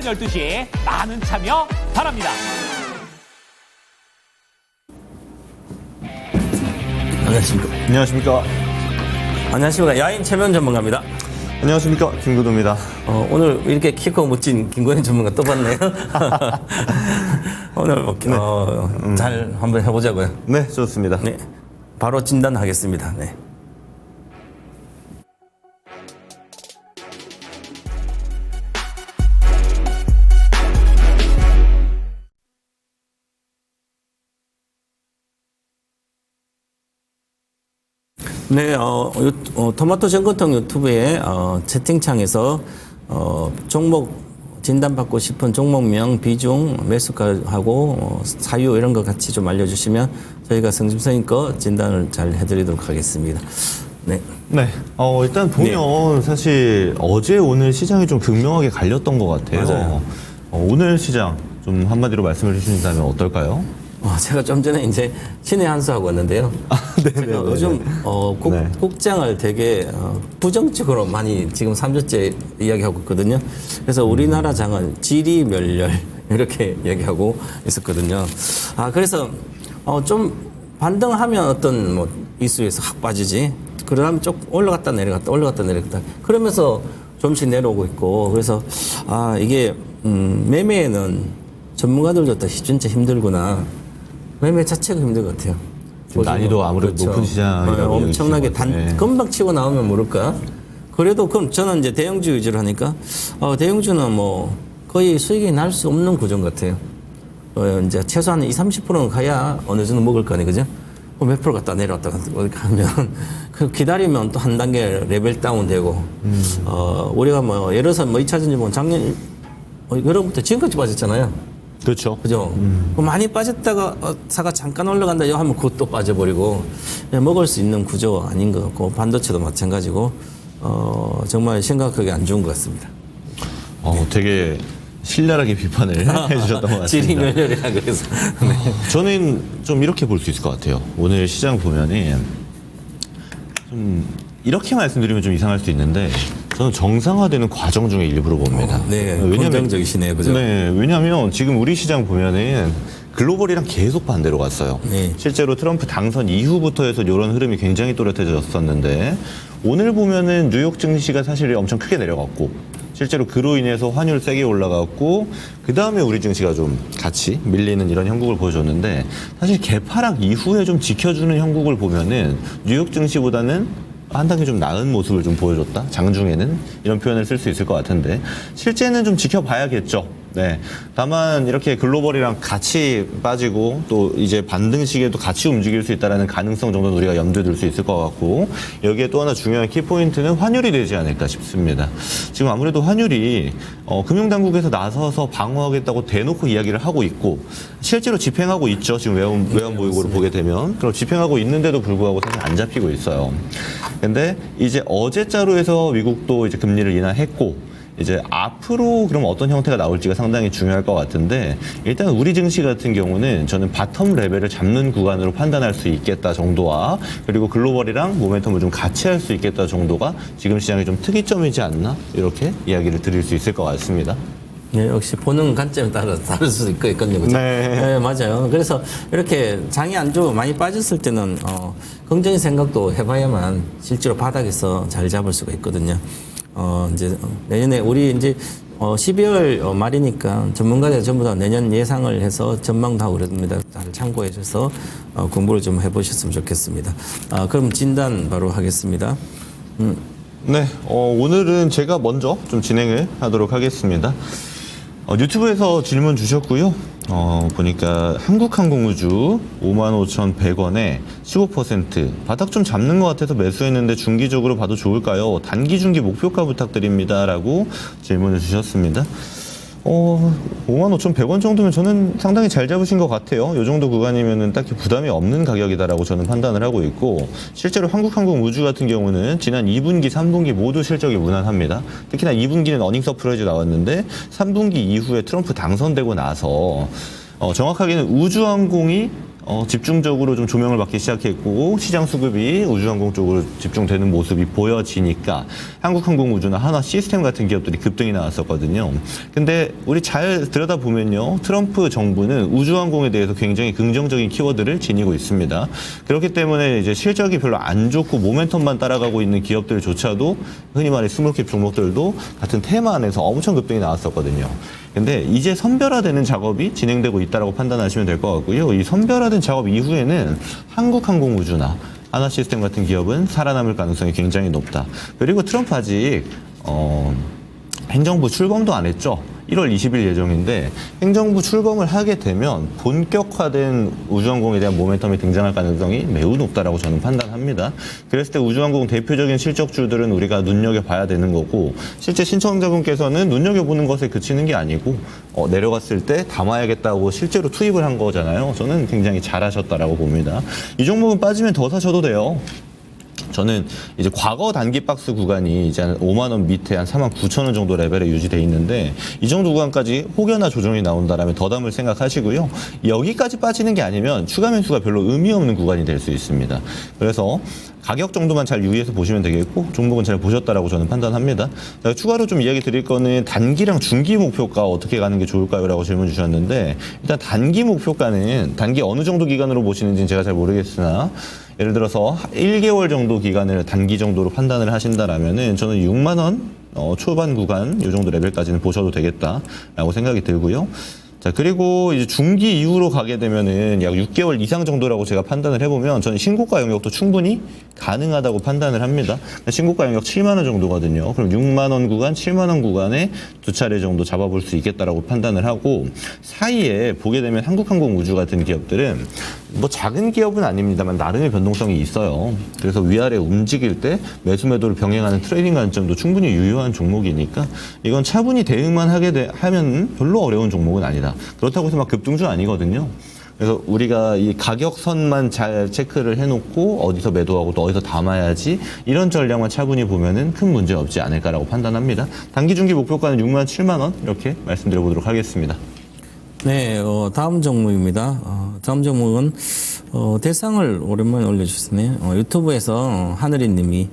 12시에 많은 참여 바랍니다. 안녕하십니까. 안녕하십니까. 안녕하십니까. 야인 최면 전문가입니다. 안녕하십니까. 김구도입니다. 오늘 이렇게 키 크고 멋진 김건희 전문가 또 봤네요. 오늘 잘 한번 해보자고요. 네, 좋습니다. 네, 바로 진단하겠습니다. 네. 네, 토마토 전건통 유튜브에 채팅창에서 종목 진단받고 싶은 종목명, 비중, 매수가하고 사유 이런 거 같이 좀 알려주시면 저희가 성심성의껏 진단을 잘 해드리도록 하겠습니다. 네. 네. 일단 보면 사실 어제 오늘 시장이 좀 극명하게 갈렸던 것 같아요. 맞아요. 오늘 시장 좀 한마디로 말씀을 해주신다면 어떨까요? 제가 좀 전에 이제 신의 한수 하고 왔는데요. 네네. 제가 요즘 네. 국장을 되게 부정적으로 많이 지금 3주째 이야기하고 있거든요. 그래서 우리나라 장은 지리멸렬 이렇게 얘기하고 있었거든요. 그래서 좀 반등하면 어떤 뭐 이슈에서 확 빠지지. 그러면 좀 올라갔다 내려갔다 그러면서 좀씩 내려오고 있고. 그래서 이게 매매에는 전문가들도 더 진짜 힘들구나. 매매 자체가 힘든 것 같아요. 난이도 아무래도 높은 시장이라고 엄청나게 네. 금방 치고 나오면 모를까. 그래도 그럼 저는 이제 대형주 위주로 하니까 대형주는 뭐 거의 수익이 날 수 없는 구조 같아요. 이제 최소한 20-30%는 가야 어느 정도 먹을 거 아니 그죠? 몇 프로 갔다 내려왔다 가면 그 기다리면 또 한 단계 레벨 다운 되고 우리가 뭐 예를 들어서 뭐 2차 전지 작년 여름부터 지금까지 빠졌잖아요. 그렇죠. 그죠? 많이 빠졌다가 사가 잠깐 올라간다 하면 그것도 빠져버리고 먹을 수 있는 구조 아닌 것 같고 반도체도 마찬가지고 정말 심각하게 안 좋은 것 같습니다. 되게 신랄하게 비판을 해주셨던 것 같습니다. 지리멸렬이라 그래서. 네. 저는 좀 이렇게 볼 수 있을 것 같아요. 오늘 시장 보면은 좀 이렇게 말씀드리면 좀 이상할 수 있는데 저는 정상화되는 과정 중에 일부로 봅니다. 네, 왜냐면 긍정적이시네요, 그죠? 네, 왜냐하면 지금 우리 시장 보면은 글로벌이랑 계속 반대로 갔어요. 네. 실제로 트럼프 당선 이후부터 해서 이런 흐름이 굉장히 또렷해졌었는데 오늘 보면은 뉴욕 증시가 사실 엄청 크게 내려갔고 실제로 그로 인해서 환율 세게 올라갔고 그 다음에 우리 증시가 좀 같이 밀리는 이런 형국을 보여줬는데 사실 개파락 이후에 좀 지켜주는 형국을 보면은 뉴욕 증시보다는 한 단계 좀 나은 모습을 좀 보여줬다. 장중에는 이런 표현을 쓸 수 있을 것 같은데 실제는 좀 지켜봐야겠죠. 네. 다만 이렇게 글로벌이랑 같이 빠지고 또 이제 반등 시기에도 같이 움직일 수 있다라는 가능성 정도는 우리가 염두에 둘 수 있을 것 같고 여기에 또 하나 중요한 키포인트는 환율이 되지 않을까 싶습니다. 지금 아무래도 환율이 금융당국에서 나서서 방어하겠다고 대놓고 이야기를 하고 있고 실제로 집행하고 있죠. 지금 외환보유고를 보게 되면 그럼 집행하고 있는데도 불구하고 사실 안 잡히고 있어요. 근데 이제 어제자로 해서 미국도 이제 금리를 인하했고 이제 앞으로 그럼 어떤 형태가 나올지가 상당히 중요할 것 같은데 일단 우리 증시 같은 경우는 저는 바텀 레벨을 잡는 구간으로 판단할 수 있겠다 정도와 그리고 글로벌이랑 모멘텀을 좀 같이 할 수 있겠다 정도가 지금 시장의 좀 특이점이지 않나 이렇게 이야기를 드릴 수 있을 것 같습니다. 네, 역시 보는 관점에 따라 다를 수도 있거든요. 그죠? 네. 맞아요. 그래서 이렇게 장이 안 좋고 많이 빠졌을 때는 긍정의 생각도 해봐야만 실제로 바닥에서 잘 잡을 수가 있거든요. 이제 내년에 우리 이제 12월 말이니까 전문가들 전부 다 내년 예상을 해서 전망도 하고 그럽니다. 잘 참고해 줘서 공부를 좀 해보셨으면 좋겠습니다. 그럼 진단 바로 하겠습니다. 네, 오늘은 제가 먼저 좀 진행을 하도록 하겠습니다. 유튜브에서 질문 주셨고요. 보니까 한국항공우주 55,100원에 15% 바닥 좀 잡는 것 같아서 매수했는데 중기적으로 봐도 좋을까요? 단기 중기 목표가 부탁드립니다. 라고 질문을 주셨습니다. 55,100원 정도면 저는 상당히 잘 잡으신 것 같아요. 이 정도 구간이면은 딱히 부담이 없는 가격이다라고 저는 판단을 하고 있고, 실제로 한국항공우주 같은 경우는 지난 2분기, 3분기 모두 실적이 무난합니다. 특히나 2분기는 어닝 서프라이즈 나왔는데 3분기 이후에 트럼프 당선되고 나서 정확하게는 우주항공이 집중적으로 좀 조명을 받기 시작했고 시장 수급이 우주항공 쪽으로 집중되는 모습이 보여지니까 한국항공우주나 한화 시스템 같은 기업들이 급등이 나왔었거든요. 근데 우리 잘 들여다보면요. 트럼프 정부는 우주항공에 대해서 굉장히 긍정적인 키워드를 지니고 있습니다. 그렇기 때문에 이제 실적이 별로 안 좋고 모멘텀만 따라가고 있는 기업들조차도 흔히 말해 스몰캡 종목들도 같은 테마 안에서 엄청 급등이 나왔었거든요. 근데 이제 선별화되는 작업이 진행되고 있다고 판단하시면 될 것 같고요. 이 선별화된 작업 이후에는 한국항공우주나 하나시스템 같은 기업은 살아남을 가능성이 굉장히 높다. 그리고 트럼프 아직 행정부 출범도 안 했죠. 1월 20일 예정인데 행정부 출범을 하게 되면 본격화된 우주항공에 대한 모멘텀이 등장할 가능성이 매우 높다라고 저는 판단합니다. 그랬을 때 우주항공 대표적인 실적주들은 우리가 눈여겨봐야 되는 거고 실제 신청자분께서는 눈여겨보는 것에 그치는 게 아니고 내려갔을 때 담아야겠다고 실제로 투입을 한 거잖아요. 저는 굉장히 잘하셨다라고 봅니다. 이 종목은 빠지면 더 사셔도 돼요. 저는 이제 과거 단기 박스 구간이 이제 한 5만 원 밑에 한 4만 9천 원 정도 레벨에 유지돼 있는데 이 정도 구간까지 혹여나 조정이 나온다라면 더 담을 생각하시고요. 여기까지 빠지는 게 아니면 추가 매수가 별로 의미 없는 구간이 될 수 있습니다. 그래서 가격 정도만 잘 유의해서 보시면 되겠고 종목은 잘 보셨다라고 저는 판단합니다. 제가 추가로 좀 이야기 드릴 거는 단기랑 중기 목표가 어떻게 가는 게 좋을까요? 라고 질문 주셨는데 일단 단기 목표가는 단기 어느 정도 기간으로 보시는지는 제가 잘 모르겠으나 예를 들어서 1개월 정도 기간을 단기 정도로 판단을 하신다라면은 저는 6만 원 초반 구간 이 정도 레벨까지는 보셔도 되겠다라고 생각이 들고요. 자, 그리고 이제 중기 이후로 가게 되면은 약 6개월 이상 정도라고 제가 판단을 해보면 저는 신고가 영역도 충분히 가능하다고 판단을 합니다. 신고가 영역 7만 원 정도거든요. 그럼 6만 원 구간, 7만 원 구간에 두 차례 정도 잡아볼 수 있겠다라고 판단을 하고 사이에 보게 되면 한국항공우주 같은 기업들은 뭐 작은 기업은 아닙니다만 나름의 변동성이 있어요. 그래서 위아래 움직일 때 매수 매도를 병행하는 트레이딩 관점도 충분히 유효한 종목이니까 이건 차분히 대응만 하면 별로 어려운 종목은 아니다. 그렇다고 해서 막 급등주 아니거든요. 그래서 우리가 이 가격선만 잘 체크를 해놓고 어디서 매도하고 또 어디서 담아야지 이런 전략만 차분히 보면은 큰 문제 없지 않을까라고 판단합니다. 단기 중기 목표가는 6만 7만 원 이렇게 말씀드려보도록 하겠습니다. 네, 다음 종목입니다. 다음 종목은 대상을 오랜만에 올려주셨네요. 유튜브에서 하늘이님이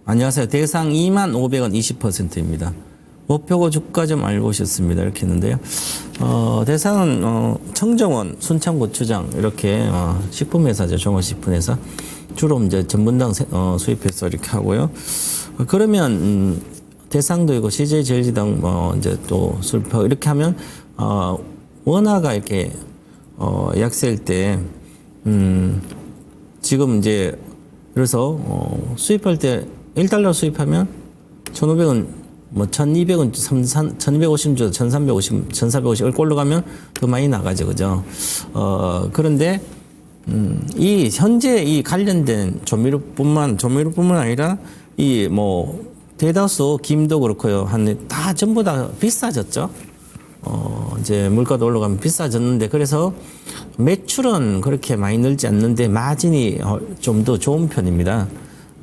안녕하세요. 대상 2만 500원 20%입니다. 목표고 주가 좀 알고 오셨습니다. 이렇게 했는데요. 대상은 청정원, 순창고추장 이렇게 식품회사죠. 종합식품회사. 주로 이제 전분당 수입해서 이렇게 하고요. 그러면 대상도 있고 CJ제일지당 이제 또 술퍼 이렇게 하면 원화가 이렇게 약세일 때 지금 이제 그래서 수입할 때 1달러 수입하면 1,500원 뭐 1,200원, 1,250원, 1,350, 1,450 꼴로 가면 더 많이 나가죠, 그죠? 그런데 이 현재 이 관련된 조미료뿐만 아니라 이 뭐 대다수 김도 그렇고요, 다 전부 다 비싸졌죠. 이제 물가도 올라가면 비싸졌는데 그래서 매출은 그렇게 많이 늘지 않는데 마진이 좀 더 좋은 편입니다.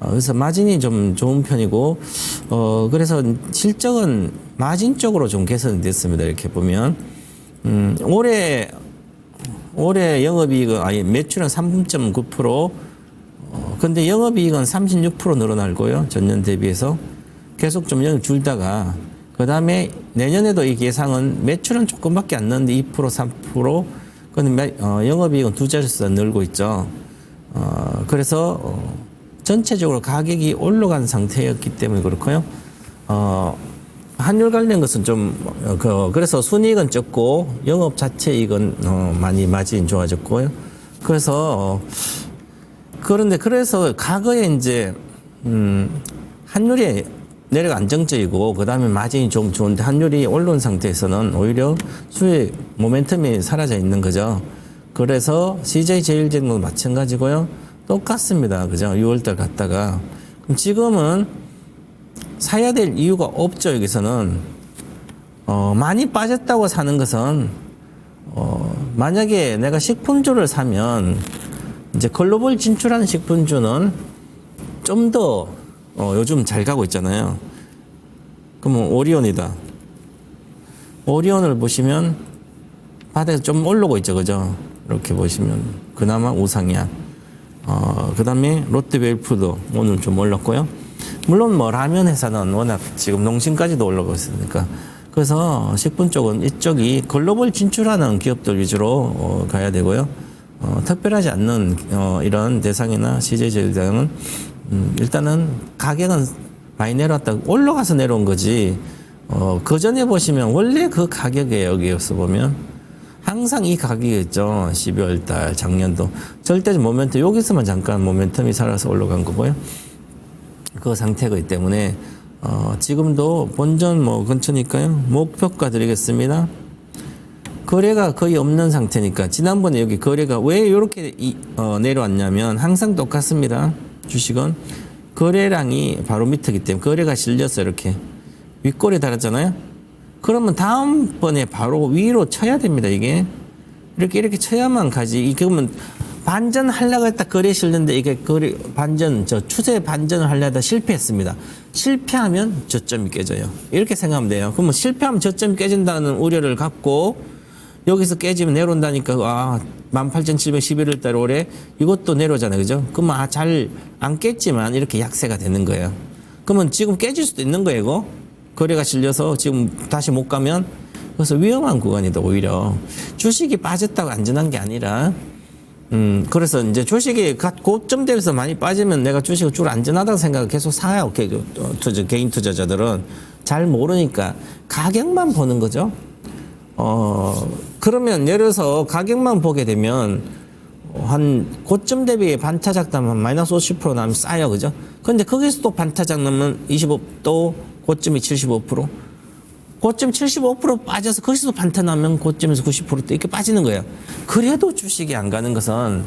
그래서 마진이 좀 좋은 편이고, 그래서 실적은 마진 쪽으로 좀 개선이 됐습니다. 이렇게 보면. 올해 영업이익은, 매출은 3.9%, 근데 영업이익은 36% 늘어나고요. 전년 대비해서. 계속 좀 영업 줄다가, 그 다음에 내년에도 이 예상은 매출은 조금밖에 안 넣는데 2%, 3%, 근데 영업이익은 두 자릿수 늘고 있죠. 그래서, 전체적으로 가격이 올라간 상태였기 때문에 그렇고요. 환율 관련 것은 좀 그래서 순이익은 적고 영업 자체 이익은 많이 마진이 좋아졌고요. 그래서 그래서 과거에 이제 환율이 내려가 안정적이고 그다음에 마진이 좀 좋은데 환율이 올라온 상태에서는 오히려 수익 모멘텀이 사라져 있는 거죠. 그래서 CJ제일제일도 마찬가지고요. 똑같습니다. 그죠? 6월달 갔다가. 그럼 지금은 사야 될 이유가 없죠. 여기서는. 많이 빠졌다고 사는 것은, 만약에 내가 식품주를 사면, 이제 글로벌 진출하는 식품주는 좀 더, 요즘 잘 가고 있잖아요. 그러면 오리온이다. 오리온을 보시면 바닥에서 좀 올라오고 있죠. 그죠? 이렇게 보시면 그나마 우상이야. 그다음에 롯데웰푸드 오늘 좀 올랐고요. 물론 뭐 라면 회사는 워낙 지금 농심까지도 올라가고 있으니까 그래서 식품 쪽은 이쪽이 글로벌 진출하는 기업들 위주로 가야 되고요. 특별하지 않는 이런 대상이나 CJ제일당은 일단은 가격은 많이 내려왔다 올라가서 내려온 거지. 그 전에 보시면 원래 그 가격에 여기에서 보면 항상 이 가격이었죠. 12월 달 작년도 절대 모멘텀 여기서만 잠깐 모멘텀이 살아서 올라간 거고요. 그 상태이기 때문에 지금도 본전 뭐 근처니까요. 목표가 드리겠습니다. 거래가 거의 없는 상태니까 지난번에 여기 거래가 왜 이렇게 내려왔냐면 항상 똑같습니다. 주식은 거래량이 바로 밑이기 때문에 거래가 실려서 이렇게 윗골에 달았잖아요. 그러면 다음번에 바로 위로 쳐야 됩니다. 이게 이렇게 쳐야만 가지. 이게 그러면 반전 하려고 했다 거래 실렸는데 이게 거래 반전 추세 반전을 하려다 실패했습니다. 실패하면 저점이 깨져요. 이렇게 생각하면 돼요. 그러면 실패하면 저점이 깨진다는 우려를 갖고 여기서 깨지면 내려온다니까 18,711월 달 올해 이것도 내려오잖아요. 그죠? 그러면 잘 안 깼지만 이렇게 약세가 되는 거예요. 그러면 지금 깨질 수도 있는 거예요. 이거 거래가 실려서 지금 다시 못 가면 그래서 위험한 구간이다. 오히려 주식이 빠졌다고 안전한 게 아니라 그래서 이제 주식이 고점 대비해서 많이 빠지면 내가 주식을 줄 안전하다고 생각을 계속 사요. 개인 투자자들은 잘 모르니까 가격만 보는 거죠. 그러면 예를 들어서 가격만 보게 되면 한 고점 대비 반타작 나면 마이너스 50% 나면 싸요. 그죠? 근데 거기서 또 반타작 나면 25또 고점이 75%. 고점 75% 빠져서 거기서 반타 나면 고점에서 90% 이렇게 빠지는 거예요. 그래도 주식이 안 가는 것은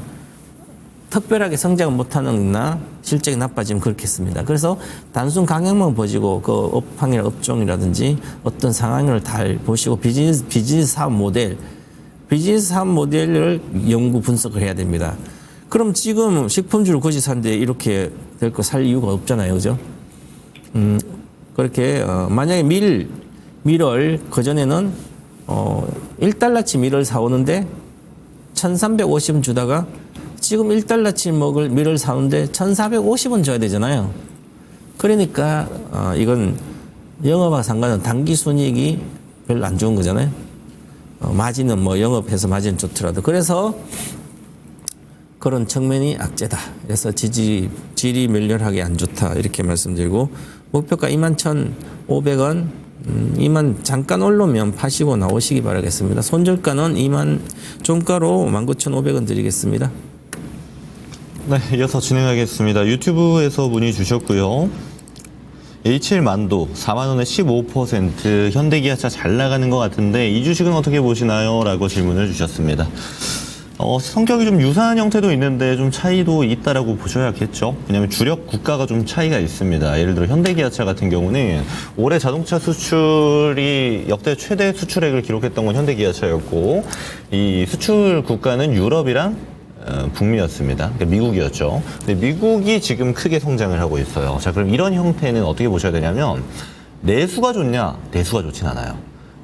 특별하게 성장을 못하는나 실적이 나빠지면 그렇겠습니다. 그래서 단순 강약만 보시고 그 업황이나 업종이라든지 어떤 상황을 다 보시고 비즈니스 사업 모델을 연구 분석을 해야 됩니다. 그럼 지금 식품주를 굳이 산데 이렇게 될 거 살 이유가 없잖아요. 그죠? 그렇게 만약에 밀을 그전에는 1달러치 밀을 사오는데 1,350원 주다가 지금 1달러치 먹을 밀을 사오는데 1,450원 줘야 되잖아요. 그러니까 이건 영업하고 상관은 단기 순이익이 별로 안 좋은 거잖아요. 마진은 뭐 영업해서 마진 좋더라도 그래서 그런 측면이 악재다. 그래서 질이 멸렬하게 안 좋다. 이렇게 말씀드리고 목표가 21,500원 잠깐 오르면 파시고 나오시기 바라겠습니다. 손절가는 종가로 19,500원 드리겠습니다. 네, 이어서 진행하겠습니다. 유튜브에서 문의 주셨고요. H1만도 4만원에 15% 현대기아차 잘 나가는 것 같은데 이 주식은 어떻게 보시나요? 라고 질문을 주셨습니다. 성격이 좀 유사한 형태도 있는데 좀 차이도 있다라고 보셔야겠죠. 왜냐하면 주력 국가가 좀 차이가 있습니다. 예를 들어 현대기아차 같은 경우는 올해 자동차 수출이 역대 최대 수출액을 기록했던 건 현대기아차였고 이 수출 국가는 유럽이랑 북미였습니다. 그러니까 미국이었죠. 근데 미국이 지금 크게 성장을 하고 있어요. 자, 그럼 이런 형태는 어떻게 보셔야 되냐면 내수가 좋냐? 내수가 좋진 않아요.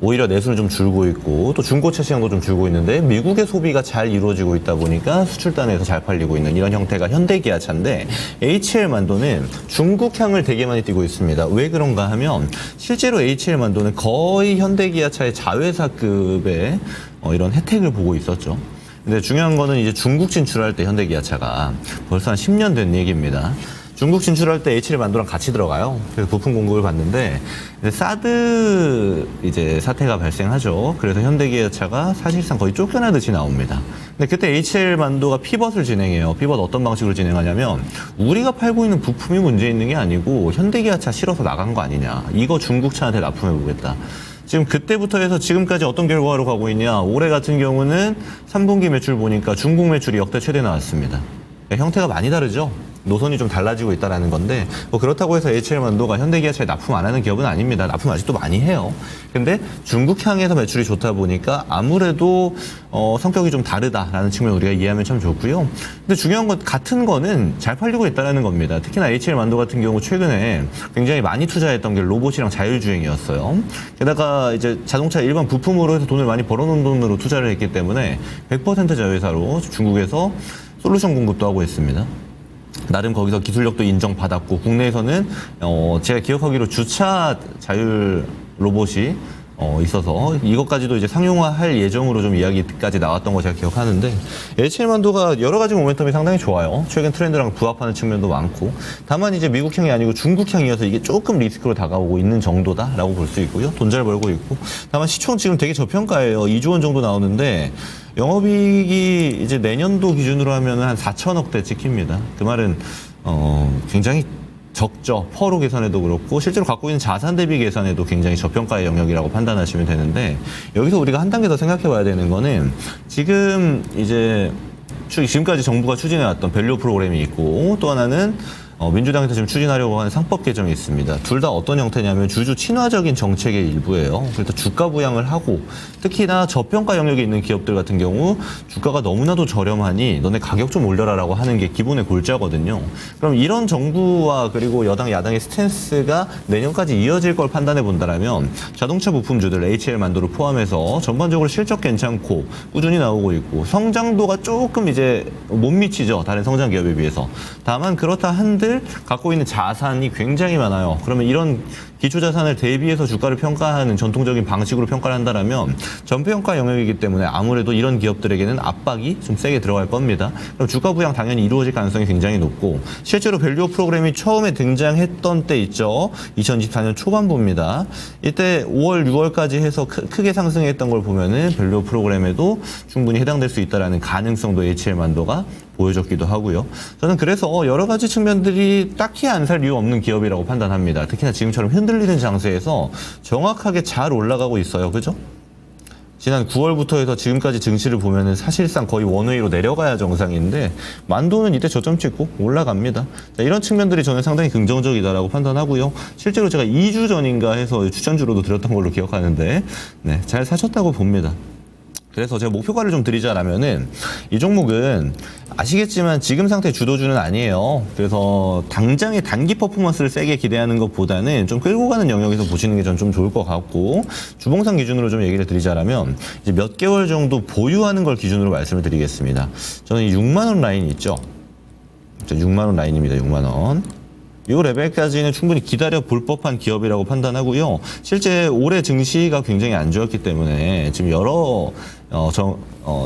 오히려 내수는 좀 줄고 있고 또 중고차 시장도 좀 줄고 있는데 미국의 소비가 잘 이루어지고 있다 보니까 수출단에서 잘 팔리고 있는 이런 형태가 현대기아차인데 HL만도는 중국향을 되게 많이 띠고 있습니다. 왜 그런가 하면 실제로 HL만도는 거의 현대기아차의 자회사급의 이런 혜택을 보고 있었죠. 근데 중요한 거는 이제 중국 진출할 때 현대기아차가 벌써 한 10년 된 얘기입니다. 중국 진출할 때 H1만도랑 같이 들어가요. 그래서 부품 공급을 받는데 사드 이제 사태가 발생하죠. 그래서 현대기아차가 사실상 거의 쫓겨나듯이 나옵니다. 근데 그때 H1만도가 피벗을 진행해요. 피벗 어떤 방식으로 진행하냐면 우리가 팔고 있는 부품이 문제 있는 게 아니고 현대기아차 실어서 나간 거 아니냐. 이거 중국차한테 납품해 보겠다. 지금 그때부터 해서 지금까지 어떤 결과로 가고 있냐. 올해 같은 경우는 3분기 매출 보니까 중국 매출이 역대 최대 나왔습니다. 형태가 많이 다르죠. 노선이 좀 달라지고 있다는 건데 뭐 그렇다고 해서 HL만도가 현대기아차에 납품 안 하는 기업은 아닙니다. 납품 아직도 많이 해요. 근데 중국향에서 매출이 좋다 보니까 아무래도 성격이 좀 다르다라는 측면 우리가 이해하면 참 좋고요. 근데 중요한 건 같은 거는 잘 팔리고 있다는 겁니다. 특히나 HL만도 같은 경우 최근에 굉장히 많이 투자했던 게 로봇이랑 자율주행이었어요. 게다가 이제 자동차 일반 부품으로 해서 돈을 많이 벌어놓은 돈으로 투자를 했기 때문에 100% 자회사로 중국에서 솔루션 공급도 하고 있습니다. 나름 거기서 기술력도 인정받았고 국내에서는 제가 기억하기로 주차 자율 로봇이 있어서 이것까지도 이제 상용화할 예정으로 좀 이야기까지 나왔던 거 제가 기억하는데 HL만도가 여러 가지 모멘텀이 상당히 좋아요. 최근 트렌드랑 부합하는 측면도 많고 다만 이제 미국향이 아니고 중국향이어서 이게 조금 리스크로 다가오고 있는 정도다라고 볼 수 있고요. 돈 잘 벌고 있고 다만 시총 지금 되게 저평가예요. 2조 원 정도 나오는데 영업이익이 이제 내년도 기준으로 하면 한 4천억대 찍힙니다. 그 말은 굉장히 적죠. 퍼로 계산해도 그렇고 실제로 갖고 있는 자산 대비 계산에도 굉장히 저평가의 영역이라고 판단하시면 되는데 여기서 우리가 한 단계 더 생각해 봐야 되는 거는 지금 이제 지금까지 정부가 추진해왔던 밸류 프로그램이 있고 또 하나는 민주당에서 지금 추진하려고 하는 상법 개정이 있습니다. 둘 다 어떤 형태냐면 주주 친화적인 정책의 일부예요. 그래서 주가 부양을 하고 특히나 저평가 영역에 있는 기업들 같은 경우 주가가 너무나도 저렴하니 너네 가격 좀 올려라라고 하는 게 기본의 골자거든요. 그럼 이런 정부와 그리고 여당 야당의 스탠스가 내년까지 이어질 걸 판단해 본다라면 자동차 부품주들 HL만도를 포함해서 전반적으로 실적 괜찮고 꾸준히 나오고 있고 성장도가 조금 이제 못 미치죠. 다른 성장 기업에 비해서. 다만 그렇다 한들 갖고 있는 자산이 굉장히 많아요. 그러면 이런 기초 자산을 대비해서 주가를 평가하는 전통적인 방식으로 평가를 한다면 전평가 영역이기 때문에 아무래도 이런 기업들에게는 압박이 좀 세게 들어갈 겁니다. 그럼 주가 부양 당연히 이루어질 가능성이 굉장히 높고 실제로 밸류업 프로그램이 처음에 등장했던 때 있죠. 2024년 초반부입니다. 이때 5월, 6월까지 해서 크게 상승했던 걸 보면은 밸류업 프로그램에도 충분히 해당될 수 있다라는 가능성도 HL만도가 보여줬기도 하고요. 저는 그래서 여러 가지 측면들이 딱히 안 살 이유 없는 기업이라고 판단합니다. 특히나 지금처럼 흔들리는 장세에서 정확하게 잘 올라가고 있어요. 그죠? 지난 9월부터 해서 지금까지 증시를 보면은 사실상 거의 원웨이로 내려가야 정상인데 만도는 이때 저점 찍고 올라갑니다. 자, 이런 측면들이 저는 상당히 긍정적이다라고 판단하고요. 실제로 제가 2주 전인가 해서 추천주로도 드렸던 걸로 기억하는데 네, 잘 사셨다고 봅니다. 그래서 제가 목표가를 좀 드리자라면은 이 종목은 아시겠지만 지금 상태 주도주는 아니에요. 그래서 당장의 단기 퍼포먼스를 세게 기대하는 것보다는 좀 끌고 가는 영역에서 보시는 게 전 좀 좋을 것 같고 주봉상 기준으로 좀 얘기를 드리자라면 이제 몇 개월 정도 보유하는 걸 기준으로 말씀을 드리겠습니다. 저는 이 6만 원 라인 있죠. 6만 원 라인입니다. 6만 원. 이 레벨까지는 충분히 기다려 볼 법한 기업이라고 판단하고요. 실제 올해 증시가 굉장히 안 좋았기 때문에 지금 여러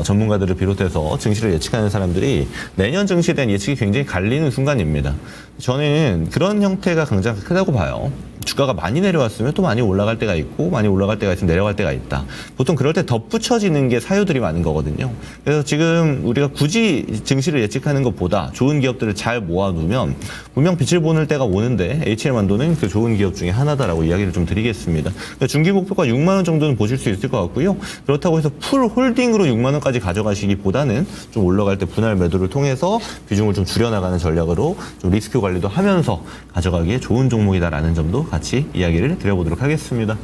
전문가들을 비롯해서 증시를 예측하는 사람들이 내년 증시에 대한 예측이 굉장히 갈리는 순간입니다. 저는 그런 형태가 굉장히 크다고 봐요. 주가가 많이 내려왔으면 또 많이 올라갈 때가 있고 많이 올라갈 때가 있으면 내려갈 때가 있다. 보통 그럴 때 덧붙여지는 게 사유들이 많은 거거든요. 그래서 지금 우리가 굳이 증시를 예측하는 것보다 좋은 기업들을 잘 모아두면 분명 빛을 보는 때가 오는데 HL만도는 그 좋은 기업 중에 하나다라고 이야기를 좀 드리겠습니다. 그러니까 중기 목표가 6만 원 정도는 보실 수 있을 것 같고요. 그렇다고 해서 풀 홀딩으로 6만 원까지 가져가시기보다는 좀 올라갈 때 분할 매도를 통해서 비중을 좀 줄여나가는 전략으로 좀 리스크 관리도 하면서 가져가기에 좋은 종목이다라는 점도 같이 이야기를 드려보도록 하겠습니다.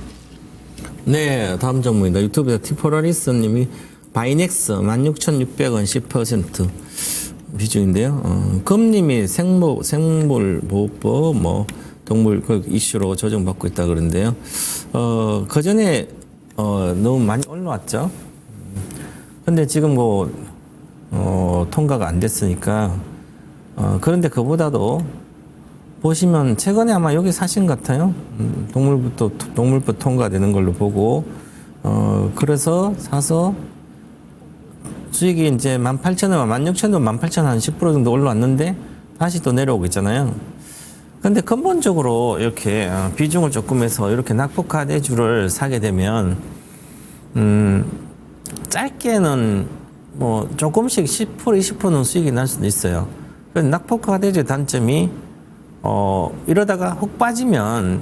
네, 다음 종목입니다. 유튜브에서 티포라리스 님이 바이넥스 16,600원 10% 비중인데요. 금님이 생물보호법 동물 이슈로 조정받고 있다 그러는데요. 그 전에 너무 많이 올라왔죠. 근데 지금 통과가 안 됐으니까 그런데 그보다도 보시면 최근에 아마 여기 사신 것 같아요. 동물법 통과되는 걸로 보고 그래서 사서 수익이 이제 18,000원, 16,000원, 18,000원 한 10% 정도 올라왔는데 다시 또 내려오고 있잖아요. 근데 근본적으로 이렇게 비중을 조금 해서 이렇게 낙폭화대주를 사게 되면 짧게는 조금씩 10%, 20%는 수익이 날 수도 있어요. 그래서 낙폭화대주의 단점이 이러다가 훅 빠지면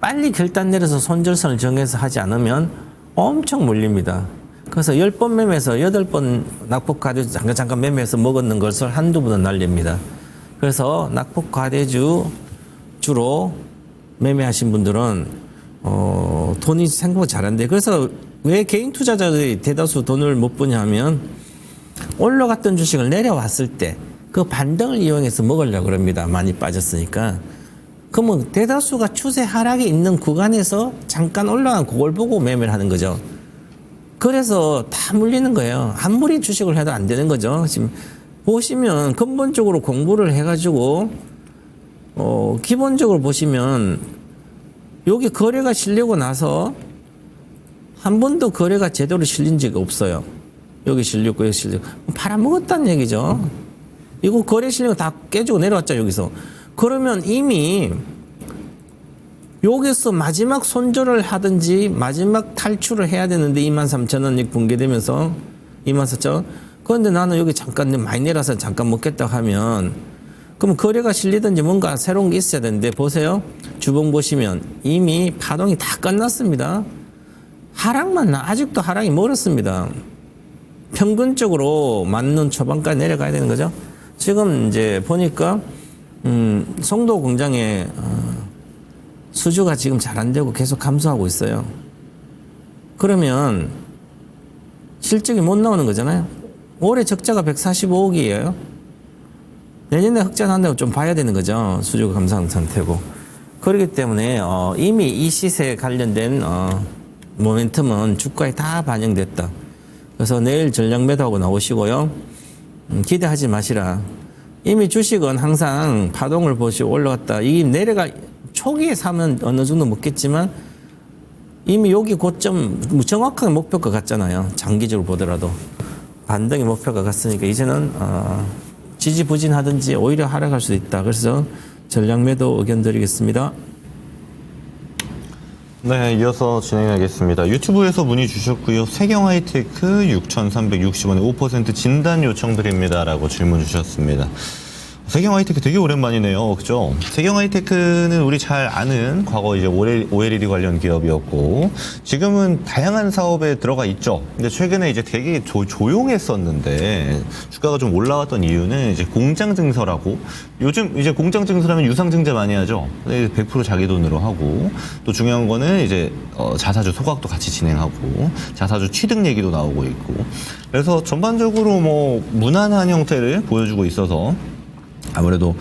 빨리 결단 내려서 손절선을 정해서 하지 않으면 엄청 몰립니다. 그래서 10번 매매해서 8번 낙폭화대주 잠깐 매매해서 먹었는 것을 한두 번은 날립니다. 그래서 낙폭 과대주 주로 매매하신 분들은 돈이 생각보다 잘한데, 그래서 왜 개인 투자자들이 대다수 돈을 못 버냐 하면 올라갔던 주식을 내려왔을 때 그 반등을 이용해서 먹으려고 그럽니다. 많이 빠졌으니까. 그러면 대다수가 추세 하락이 있는 구간에서 잠깐 올라간 그걸 보고 매매를 하는 거죠. 그래서 다 물리는 거예요. 아무리 주식을 해도 안 되는 거죠. 지금 보시면 근본적으로 공부를 해가지고 기본적으로 보시면 여기 거래가 실리고 나서 한 번도 거래가 제대로 실린 적이 없어요. 여기 실리고 여기 실리고 팔아먹었다는 얘기죠. 이거 거래 실린 거 다 깨지고 내려왔죠, 여기서. 그러면 이미 여기서 마지막 손절을 하든지 마지막 탈출을 해야 되는데 23,000원이 붕괴되면서 24,000원. 그런데 나는 여기 잠깐 많이 내려서 잠깐 먹겠다 하면 그럼 거래가 실리든지 뭔가 새로운 게 있어야 되는데 보세요. 주봉 보시면 이미 파동이 다 끝났습니다. 하락만 아직도 하락이 멀었습니다. 평균적으로 맞는 초반까지 내려가야 되는 거죠. 지금 이제 보니까 송도 공장에 수주가 지금 잘 안 되고 계속 감소하고 있어요. 그러면 실적이 못 나오는 거잖아요. 올해 적자가 145억이에요. 내년에 흑자난다고 좀 봐야 되는 거죠. 수주가 감소한 상태고. 그렇기 때문에 이미 이 시세에 관련된 모멘텀은 주가에 다 반영됐다. 그래서 내일 전략 매도하고 나오시고요. 기대하지 마시라. 이미 주식은 항상 파동을 보시고 올라갔다. 이 내려가 초기에 사면 어느 정도 먹겠지만 이미 여기 고점 정확하게 목표가 같잖아요. 장기적으로 보더라도 반등의 목표가 같으니까 이제는 지지부진하든지 오히려 하락할 수도 있다. 그래서 전략 매도 의견 드리겠습니다. 네, 이어서 진행하겠습니다. 유튜브에서 문의 주셨고요. 세경하이테크 6,360원에 5% 진단 요청드립니다라고 질문 주셨습니다. 세경하이테크 되게 오랜만이네요. 그죠? 세경하이테크는 우리 잘 아는 과거 이제 OLED 관련 기업이었고, 지금은 다양한 사업에 들어가 있죠. 근데 최근에 이제 되게 조용했었는데, 주가가 좀 올라왔던 이유는 이제 공장 증설하고, 요즘 이제 공장 증설하면 유상증자 많이 하죠. 100% 자기 돈으로 하고, 또 중요한 거는 이제 자사주 소각도 같이 진행하고, 자사주 취득 얘기도 나오고 있고, 그래서 전반적으로 뭐 무난한 형태를 보여주고 있어서, 아무래도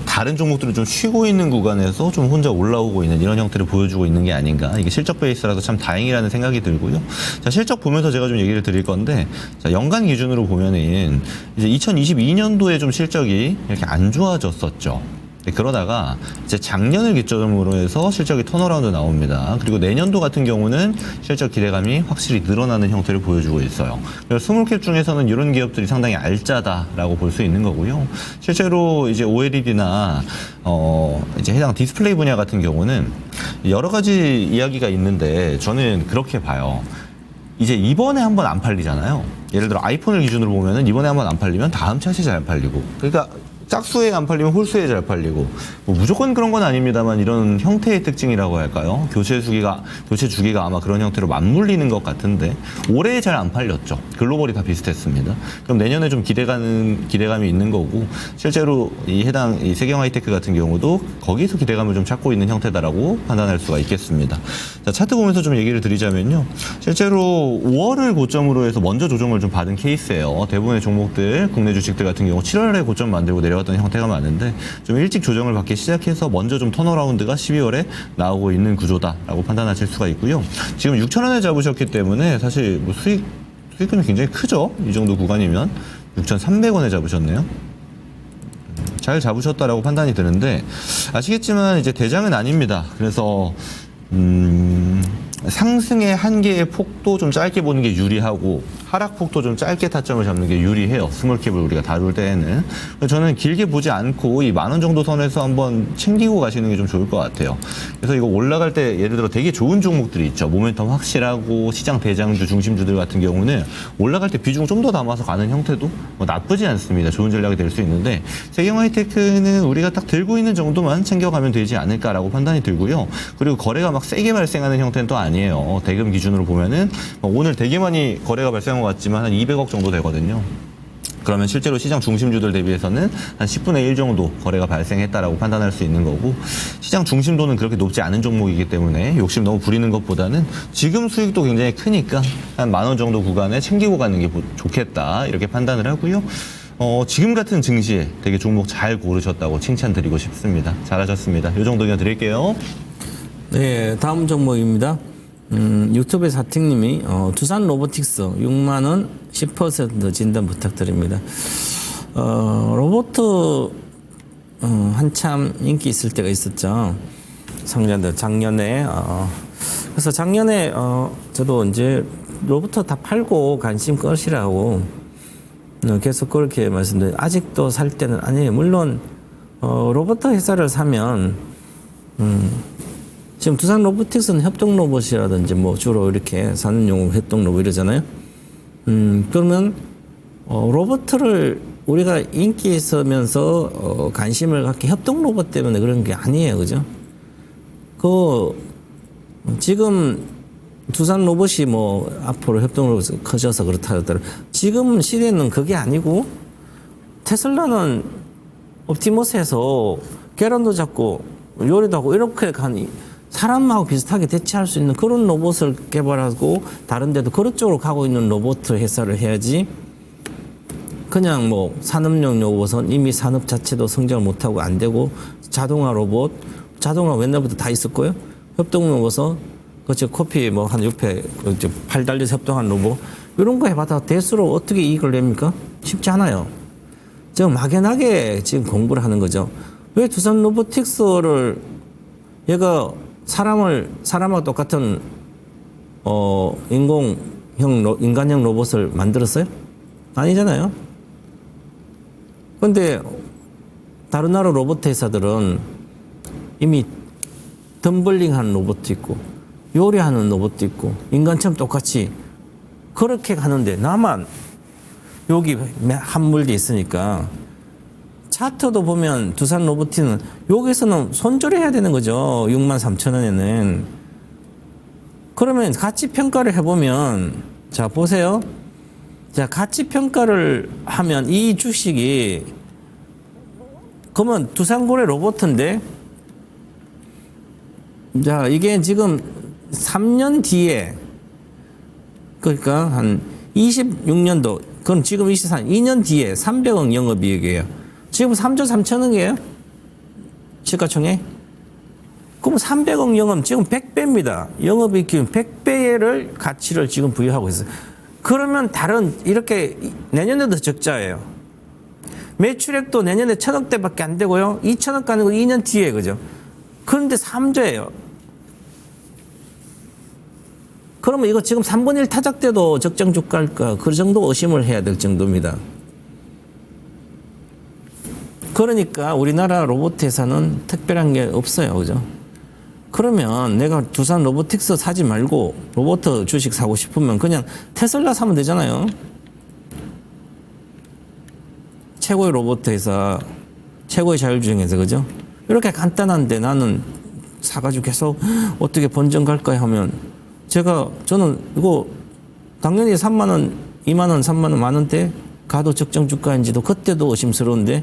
다른 종목들은 좀 쉬고 있는 구간에서 좀 혼자 올라오고 있는 이런 형태를 보여주고 있는 게 아닌가. 이게 실적 베이스라서 참 다행이라는 생각이 들고요. 자, 실적 보면서 제가 좀 얘기를 드릴 건데, 자, 연간 기준으로 보면은 이제 2022년도에 좀 실적이 이렇게 안 좋아졌었죠. 그러다가 이제 작년을 기점으로 해서 실적이 턴어라운드 나옵니다. 그리고 내년도 같은 경우는 실적 기대감이 확실히 늘어나는 형태를 보여주고 있어요. 그래서 스몰캡 중에서는 이런 기업들이 상당히 알짜다라고 볼 수 있는 거고요. 실제로 이제 OLED나 이제 해당 디스플레이 분야 같은 경우는 여러 가지 이야기가 있는데 저는 그렇게 봐요. 이제 이번에 한번 안 팔리잖아요. 예를 들어 아이폰을 기준으로 보면은 이번에 한번 안 팔리면 다음 차시 잘 팔리고. 그러니까 짝수에 안 팔리면 홀수에 잘 팔리고, 뭐 무조건 그런 건 아닙니다만 이런 형태의 특징이라고 할까요? 교체 주기가 아마 그런 형태로 맞물리는 것 같은데 올해 잘 안 팔렸죠. 글로벌이 다 비슷했습니다. 그럼 내년에 좀 기대감이 있는 거고, 실제로 이 해당 이 세경하이테크 같은 경우도 거기서 기대감을 좀 찾고 있는 형태다라고 판단할 수가 있겠습니다. 자, 차트 보면서 좀 얘기를 드리자면요. 실제로 5월을 고점으로 해서 먼저 조정을 좀 받은 케이스예요. 대부분의 종목들, 국내 주식들 같은 경우 7월에 고점 만들고 내려왔던 형태가 많은데 좀 일찍 조정을 받기 시작해서 먼저 좀 턴어라운드가 12월에 나오고 있는 구조다라고 판단하실 수가 있고요. 지금 6,000원에 잡으셨기 때문에 사실 뭐 수익금이 굉장히 크죠. 이 정도 구간이면 6,300원에 잡으셨네요. 잘 잡으셨다라고 판단이 드는데, 아시겠지만 이제 대장은 아닙니다. 그래서 상승의 한계의 폭도 좀 짧게 보는 게 유리하고 하락 폭도 좀 짧게 타점을 잡는 게 유리해요. 스몰캡을 우리가 다룰 때에는. 저는 길게 보지 않고 이 10,000원 정도 선에서 한번 챙기고 가시는 게 좀 좋을 것 같아요. 그래서 이거 올라갈 때 예를 들어 되게 좋은 종목들이 있죠. 모멘텀 확실하고 시장 대장주 중심주들 같은 경우는 올라갈 때 비중 좀 더 담아서 가는 형태도 뭐 나쁘지 않습니다. 좋은 전략이 될 수 있는데, 세경하이테크는 우리가 딱 들고 있는 정도만 챙겨가면 되지 않을까라고 판단이 들고요. 그리고 거래가 막 세게 발생하는 형태는 또 아니에요. 대금 기준으로 보면은 오늘 되게 많이 거래가 발생한 것 같지만 한 200억 정도 되거든요. 그러면 실제로 시장 중심주들 대비해서는 한 10분의 1 정도 거래가 발생했다라고 판단할 수 있는 거고, 시장 중심도는 그렇게 높지 않은 종목이기 때문에 욕심 너무 부리는 것보다는 지금 수익도 굉장히 크니까 한 10,000원 정도 구간에 챙기고 가는 게 좋겠다, 이렇게 판단을 하고요. 지금 같은 증시에 되게 종목 잘 고르셨다고 칭찬드리고 싶습니다. 잘하셨습니다. 이 정도 그냥 드릴게요. 네, 다음 종목입니다. 유튜브의 사택님이 두산 로보틱스 6만 원 10% 진단 부탁드립니다. 로봇 한참 인기 있을 때가 있었죠. 작년에 그래서 작년에 저도 이제 로봇 다 팔고 관심 끄시라고 계속 그렇게 말씀드려요. 아직도 살 때는 아니에요. 물론 로봇 회사를 사면 지금 두산 로보틱스는 협동 로봇이라든지 뭐 주로 이렇게 사는 용어 협동 로봇 이러잖아요. 그러면 로봇을 우리가 인기 있으면서 관심을 갖게 협동 로봇 때문에 그런 게 아니에요, 그죠? 지금 두산 로봇이 뭐 앞으로 협동 로봇이 커져서 그렇다 하더라도 지금 시대는 그게 아니고, 테슬라는 옵티머스에서 계란도 잡고 요리도 하고 이렇게 사람하고 비슷하게 대체할 수 있는 그런 로봇을 개발하고 다른 데도 그런 쪽으로 가고 있는 로봇 회사를 해야지, 그냥 뭐 산업용 로봇은 이미 산업 자체도 성장을 못하고 안 되고, 자동화 로봇, 자동화 옛날부터 다 있었고요. 협동 로봇은 그렇죠. 커피 뭐 한 옆에 팔 달려서 협동한 로봇 이런 거 해봐도 대수로 어떻게 이익을 냅니까? 쉽지 않아요. 지금 막연하게 지금 공부를 하는 거죠. 왜 두산 로보틱스를 얘가 사람하고 똑같은 인간형 로봇을 만들었어요? 아니잖아요. 근데 다른 나라 로봇 회사들은 이미 덤블링하는 로봇도 있고 요리하는 로봇도 있고 인간처럼 똑같이 그렇게 가는데, 나만 여기 한물돼 있으니까 차트도 보면 두산 로보틱스는 여기서는 손절해야 되는 거죠. 63,000원에는. 그러면 가치 평가를 해보면, 자 보세요. 자 가치 평가를 하면 이 주식이 그러면 두산고래 로봇인데, 자 이게 지금 3년 뒤에, 그러니까 한 26년도, 그럼 지금 24년, 2년 뒤에 300억 영업이익이에요. 지금 3조 3천억이에요. 시가총액. 그럼 300억 영업, 지금 100배입니다. 영업이익 기준 100배를 가치를 지금 부여하고 있어요. 그러면 이렇게 내년에도 적자예요. 매출액도 내년에 1,000억대밖에 안 되고요. 2,000억 가는 거 2년 뒤에, 그죠? 그런데 3조예요. 그러면 이거 지금 3분의 1 타작 때도 적정 주가일까? 그 정도 의심을 해야 될 정도입니다. 그러니까 우리나라 로봇 회사는 특별한 게 없어요, 그죠? 그러면 내가 두산 로보틱스 사지 말고 로봇 주식 사고 싶으면 그냥 테슬라 사면 되잖아요. 최고의 로봇 회사, 최고의 자율주행 회사, 그죠? 이렇게 간단한데 나는 사가지고 계속 어떻게 번정 갈까 하면, 저는 이거 당연히 3만 원, 2만 원, 3만 원, 만 원대 가도 적정 주가인지도 그때도 의심스러운데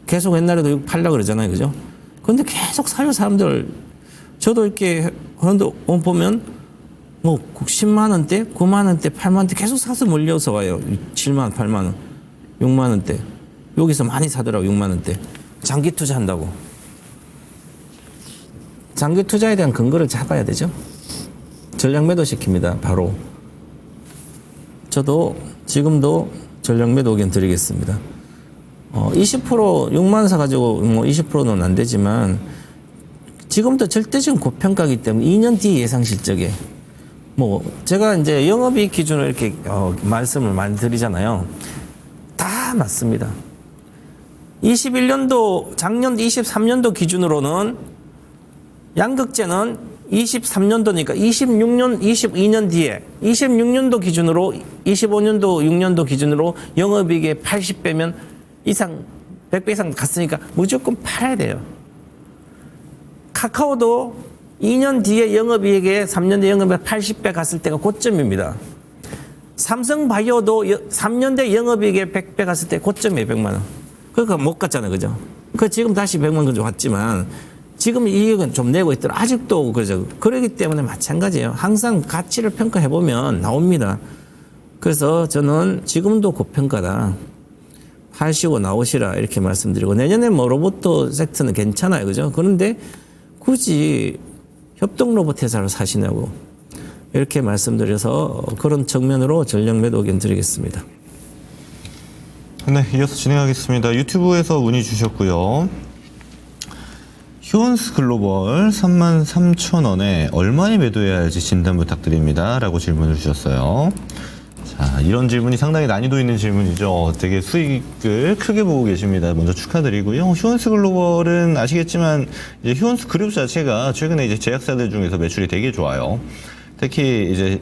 계속 옛날에도 이거 팔려고 그러잖아요, 그죠? 근데 계속 사요, 사람들. 저도 이렇게 그런데 보면 뭐 10만 원대, 9만 원대, 8만 원대 계속 사서 몰려서 와요. 7만 원, 8만 원, 6만 원대. 여기서 많이 사더라고, 6만 원대. 장기 투자한다고. 장기 투자에 대한 근거를 잡아야 되죠. 전략 매도 시킵니다, 바로. 저도 지금도 전략 매도 의견 드리겠습니다. 20% 6만 원 사가지고 뭐 20%는 안 되지만 지금도 절대적인 고평가이기 때문에 2년 뒤 예상 실적에 뭐 제가 이제 영업이익 기준으로 이렇게 말씀을 많이 드리잖아요. 다 맞습니다. 21년도 작년 23년도 기준으로는 양극재는 23년도니까 26년, 22년 뒤에 26년도 기준으로 25년도, 6년도 기준으로 영업이익의 80배면 이상 100배 이상 갔으니까 무조건 팔아야 돼요. 카카오도 2년 뒤에 영업이익에 3년 뒤에 영업이익 80배 갔을 때가 고점입니다. 삼성바이오도 3년대 영업이익에 100배 갔을 때 고점에 100만 원. 그러니까 못 갔잖아요. 그죠? 그 지금 다시 100만 원 정도 왔지만 지금 이익은 좀 내고 있더라. 아직도 그죠? 그러기 때문에 마찬가지예요. 항상 가치를 평가해 보면 나옵니다. 그래서 저는 지금도 고평가다. 파시고 나오시라 이렇게 말씀드리고 내년에 뭐 로봇 섹터는 괜찮아요. 그죠? 그런데 굳이 협동 로봇 회사를 사시냐고 이렇게 말씀드려서 그런 측면으로 전략 매도 의견 드리겠습니다. 네, 이어서 진행하겠습니다. 유튜브에서 문의 주셨고요. 휴원스 글로벌 33,000원에 얼마에 매도해야 할지 진단 부탁드립니다. 라고 질문을 주셨어요. 자, 이런 질문이 상당히 난이도 있는 질문이죠. 되게 수익을 크게 보고 계십니다. 먼저 축하드리고요. 휴원스 글로벌은 아시겠지만 이제 휴원스 그룹 자체가 최근에 이제 제약사들 중에서 매출이 되게 좋아요. 특히 이제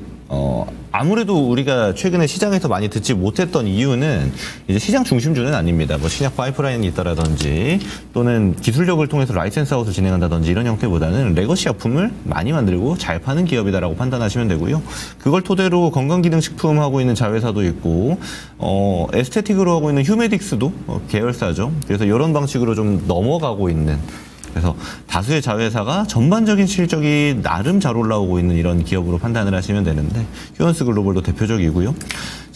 아무래도 우리가 최근에 시장에서 많이 듣지 못했던 이유는 이제 시장 중심주는 아닙니다. 뭐 신약 파이프라인이 있다라든지 또는 기술력을 통해서 라이센스 아웃을 진행한다든지 이런 형태보다는 레거시 약품을 많이 만들고 잘 파는 기업이다라고 판단하시면 되고요. 그걸 토대로 건강기능식품 하고 있는 자회사도 있고 에스테틱으로 하고 있는 휴메딕스도 계열사죠. 그래서 이런 방식으로 좀 넘어가고 있는 그래서 다수의 자회사가 전반적인 실적이 나름 잘 올라오고 있는 이런 기업으로 판단을 하시면 되는데 휴원스 글로벌도 대표적이고요.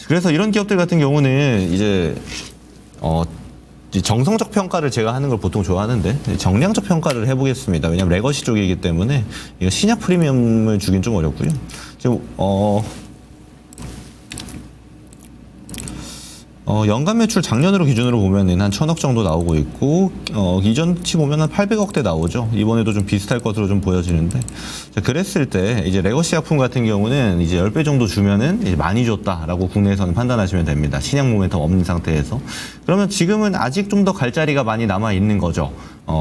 그래서 이런 기업들 같은 경우는 이제 정성적 평가를 제가 하는 걸 보통 좋아하는데 정량적 평가를 해보겠습니다. 왜냐하면 레거시 쪽이기 때문에 이거 신약 프리미엄을 주긴 좀 어렵고요. 지금 연간 매출 작년으로 기준으로 보면은 한 1,000억 정도 나오고 있고, 이전치 보면 한 800억대 나오죠. 이번에도 좀 비슷할 것으로 좀 보여지는데, 자, 그랬을 때, 이제 레거시 약품 같은 경우는 이제 10배 정도 주면은 이제 많이 줬다라고 국내에서는 판단하시면 됩니다. 신약 모멘텀 없는 상태에서. 그러면 지금은 아직 좀 더 갈 자리가 많이 남아 있는 거죠.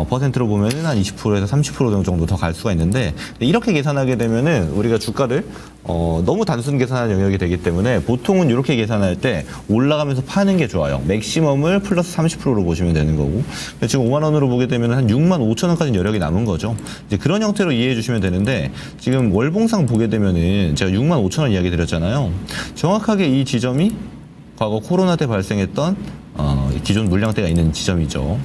퍼센트로 보면은 한 20%에서 30% 정도 더 갈 수가 있는데, 이렇게 계산하게 되면은 우리가 주가를 너무 단순 계산하는 영역이 되기 때문에 보통은 이렇게 계산할 때 올라가면서 파는 게 좋아요. 맥시멈을 플러스 30%로 보시면 되는 거고 지금 5만 원으로 보게 되면 한 6만 5천 원까지 여력이 남은 거죠. 이제 그런 형태로 이해해 주시면 되는데 지금 월봉상 보게 되면은 제가 6만 5천 원 이야기 드렸잖아요. 정확하게 이 지점이 과거 코로나 때 발생했던 기존 물량대가 있는 지점이죠.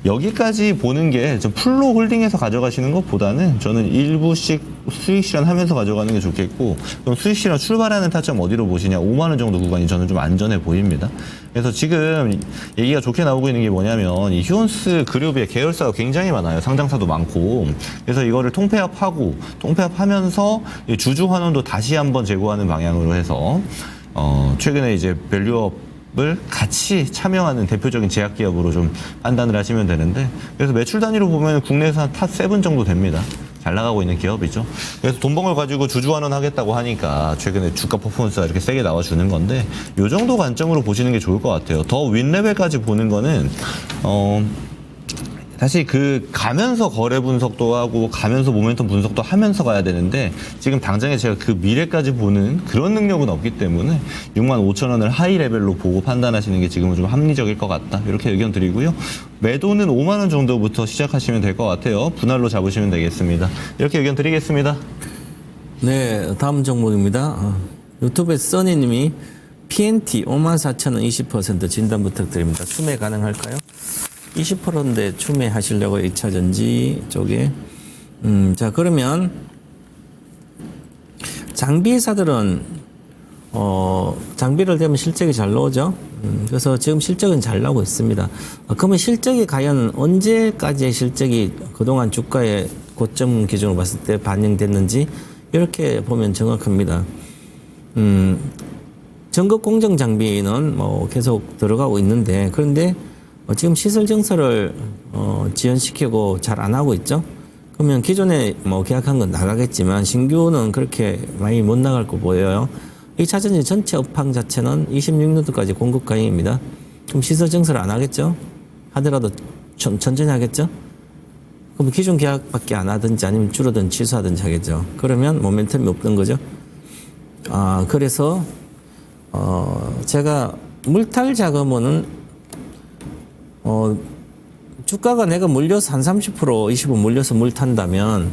여기까지 보는 게 좀 풀로 홀딩해서 가져가시는 것보다는 저는 일부씩 수익 실현하면서 가져가는 게 좋겠고 그럼 수익 실현 출발하는 타점 어디로 보시냐 5만 원 정도 구간이 저는 좀 안전해 보입니다. 그래서 지금 얘기가 좋게 나오고 있는 게 뭐냐면 이 휴원스 그룹의 계열사가 굉장히 많아요. 상장사도 많고 그래서 이거를 통폐합하면서 주주 환원도 다시 한번 제고하는 방향으로 해서 최근에 이제 밸류업 을 같이 참여하는 대표적인 제약기업으로 좀 판단을 하시면 되는데 그래서 매출 단위로 보면 국내에서 한 탑 7 정도 됩니다. 잘 나가고 있는 기업이죠. 그래서 돈봉을 가지고 주주환원 하겠다고 하니까 최근에 주가 퍼포먼스가 이렇게 세게 나와주는 건데 이 정도 관점으로 보시는 게 좋을 것 같아요. 더 윗레벨까지 보는 거는 사실 가면서 거래 분석도 하고 가면서 모멘텀 분석도 하면서 가야 되는데 지금 당장에 제가 그 미래까지 보는 그런 능력은 없기 때문에 6만 5천 원을 하이 레벨로 보고 판단하시는 게 지금은 좀 합리적일 것 같다. 이렇게 의견 드리고요. 매도는 5만 원 정도부터 시작하시면 될 것 같아요. 분할로 잡으시면 되겠습니다. 이렇게 의견 드리겠습니다. 네, 다음 종목입니다. 유튜브에 써니님이 PNT 54,000원 20% 진단 부탁드립니다. 추매 가능할까요? 20%인데 추매하시려고 2차전지 쪽에. 자, 그러면 장비 회사들은 장비를 대면 실적이 잘 나오죠. 그래서 지금 실적은 잘 나오고 있습니다. 그러면 실적이 과연 언제까지의 실적이 그동안 주가의 고점 기준으로 봤을 때 반영됐는지 이렇게 보면 정확합니다. 전극 공정 장비는 뭐 계속 들어가고 있는데 그런데 지금 시설 증설을 지연시키고 잘 안 하고 있죠. 그러면 기존에 뭐 계약한 건 나가겠지만 신규는 그렇게 많이 못 나갈 거 보여요. 2차전지 전체 업황 자체는 26년도까지 공급 가능입니다. 그럼 시설 증설 안 하겠죠? 하더라도 천천히 하겠죠? 그럼 기존 계약밖에 안 하든지 아니면 줄어든 취소하든지 하겠죠. 그러면 모멘텀이 없던 거죠. 그래서 제가 물탈 자금은 주가가 내가 물려서 한 30%, 20% 물려서 물 탄다면,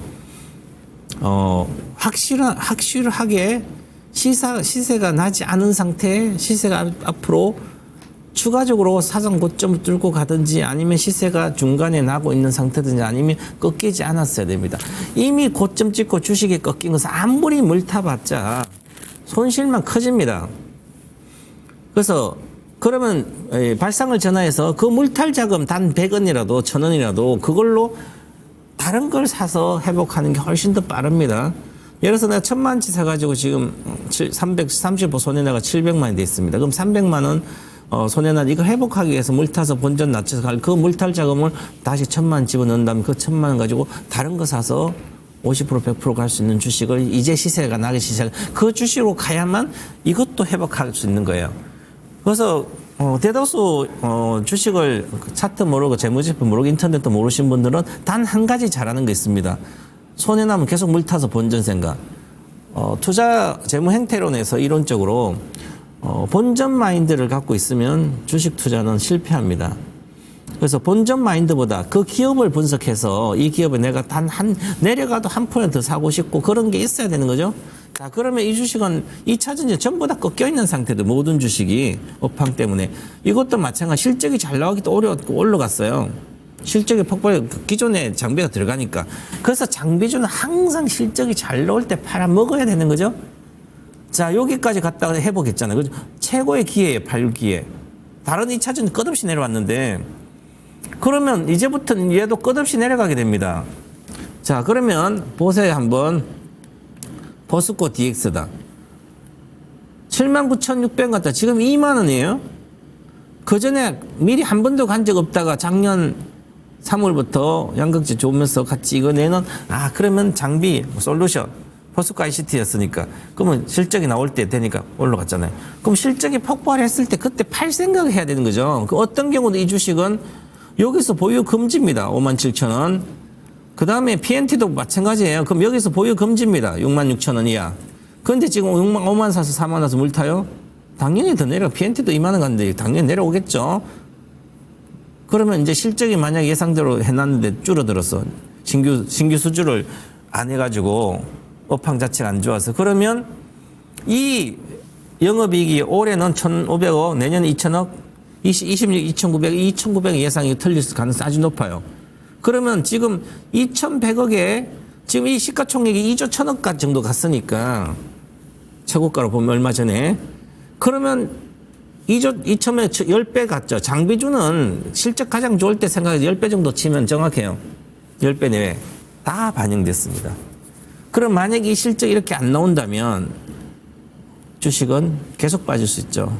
확실하게 시세가 나지 않은 상태에 시세가 앞으로 추가적으로 사상 고점을 뚫고 가든지 아니면 시세가 중간에 나고 있는 상태든지 아니면 꺾이지 않았어야 됩니다. 이미 고점 찍고 주식이 꺾인 것은 아무리 물타봤자 손실만 커집니다. 그래서 그러면 발상을 전화해서 그 물탈 자금 단 100원이라도 1000원이라도 그걸로 다른 걸 사서 회복하는 게 훨씬 더 빠릅니다. 예를 들어서 내가 1000만치 사가지고 지금 335 손해나가 700만 원이 돼 있습니다. 그럼 300만 원 손해나 이걸 회복하기 위해서 물타서 본전 낮춰서 갈 그 물탈 자금을 다시 1000만 원 집어넣는다면 그 1000만 원 가지고 다른 거 사서 50% 100% 갈 수 있는 주식을 이제 시세가 나기 시작 그 주식으로 가야만 이것도 회복할 수 있는 거예요. 그래서 대다수 주식을 차트 모르고 재무제표 모르고 인터넷도 모르신 분들은 단 한 가지 잘하는 게 있습니다. 손해나면 계속 물타서 본전 생각. 투자 재무 행태론에서 이론적으로 본전 마인드를 갖고 있으면 주식 투자는 실패합니다. 그래서 본전 마인드보다 그 기업을 분석해서 이 기업에 내가 내려가도 1% 더 사고 싶고 그런 게 있어야 되는 거죠. 자, 그러면 이 주식은 2차 전지 전부 다 꺾여 있는 상태도 모든 주식이 업황 때문에 이것도 마찬가지 실적이 잘 나오기도 올라갔어요. 실적이 폭발 기존에 장비가 들어가니까. 그래서 장비주는 항상 실적이 잘 나올 때 팔아 먹어야 되는 거죠. 자, 여기까지 갔다가 회복했잖아요. 그죠? 최고의 기회에 팔 기회. 다른 2차 전지 끝없이 내려왔는데 그러면 이제부터는 얘도 끝없이 내려가게 됩니다. 자, 그러면 보세요 한번. 버스코 DX다. 79,600원 같다. 지금 2만 원이에요. 그 전에 미리 한 번도 간 적 없다가 작년 3월부터 양극재 좋으면서 같이 이거 내는 그러면 장비 솔루션 버스코 ICT였으니까 그러면 실적이 나올 때 되니까 올라갔잖아요. 그럼 실적이 폭발했을 때 그때 팔 생각을 해야 되는 거죠. 그 어떤 경우도 이 주식은 여기서 보유 금지입니다. 57,000원. 그 다음에 PNT도 마찬가지예요. 그럼 여기서 보유 금지입니다. 66,000원 이하. 그런데 지금 5만 사서 4만 사서 물 타요? 당연히 더 내려. PNT도 2만 원 갔는데 당연히 내려오겠죠. 그러면 이제 실적이 만약 예상대로 해놨는데 줄어들었어. 신규 수주를 안 해가지고 업황 자체가 안 좋아서. 그러면 이 영업이익이 올해는 1,500억, 내년에 2,000억, 26, 2,900, 2,900 예상이 틀릴 가능성이 아주 높아요. 그러면 지금 2,100억에 지금 이 시가총액이 2조 1,000억 정도 갔으니까 최고가로 보면 얼마 전에 그러면 2조 2,000에 10배 갔죠. 장비주는 실적 가장 좋을 때 생각해서 10배 정도 치면 정확해요. 10배 내외 다 반영됐습니다. 그럼 만약에 이 실적이 이렇게 안 나온다면 주식은 계속 빠질 수 있죠.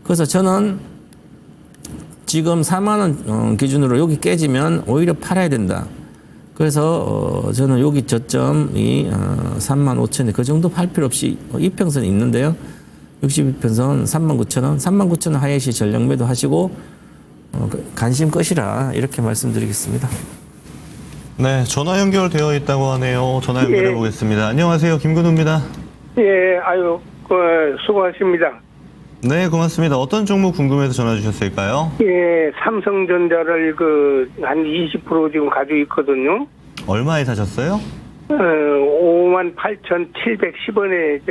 그래서 저는 지금 4만 원 기준으로 여기 깨지면 오히려 팔아야 된다. 그래서 저는 여기 저점이 35,000원 그 정도 팔 필요 없이 이평선이 있는데요. 62평선 39,000원, 39,000원 하이시 전량 매도 하시고 관심 끄시라 이렇게 말씀드리겠습니다. 네, 전화 연결되어 있다고 하네요. 전화 연결해 보겠습니다. 안녕하세요, 김근우입니다. 예, 수고하십니다. 네, 고맙습니다. 어떤 종목 궁금해서 전화 주셨을까요? 예, 삼성전자를 한 20% 지금 가지고 있거든요. 얼마에 사셨어요? 58,710원에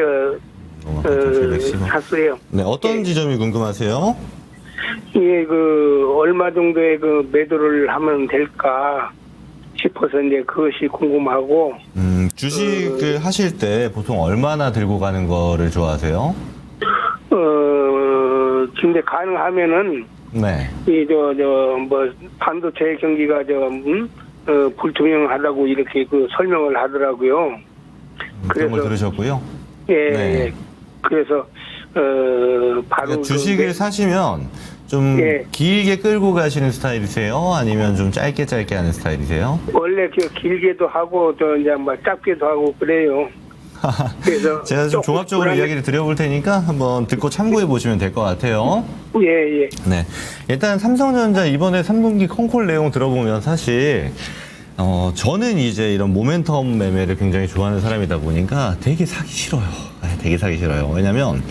58,710원. 샀어요. 네, 어떤 지점이 궁금하세요? 예, 얼마 정도의 매도를 하면 될까 싶어서 이제 그것이 궁금하고. 주식을 하실 때 보통 얼마나 들고 가는 거를 좋아하세요? 근데 가능하면은 네. 반도체 경기가 불투명하다고 이렇게 설명을 하더라고요. 그런 걸 들으셨고요. 예. 네. 그래서 바로 그러니까 주식을 사시면 좀 길게 끌고 가시는 스타일이세요? 아니면 좀 짧게 하는 스타일이세요? 원래 길게도 하고 또 이제 짧게도 하고 그래요. 그래서 제가 좀 종합적으로 이야기를 드려볼 테니까 한번 듣고 참고해 보시면 될 것 같아요. 예. 네. 일단 삼성전자 이번에 3분기 콩콜 내용 들어보면 사실 저는 이제 이런 모멘텀 매매를 굉장히 좋아하는 사람이다 보니까 되게 사기 싫어요. 되게 사기 싫어요. 왜냐면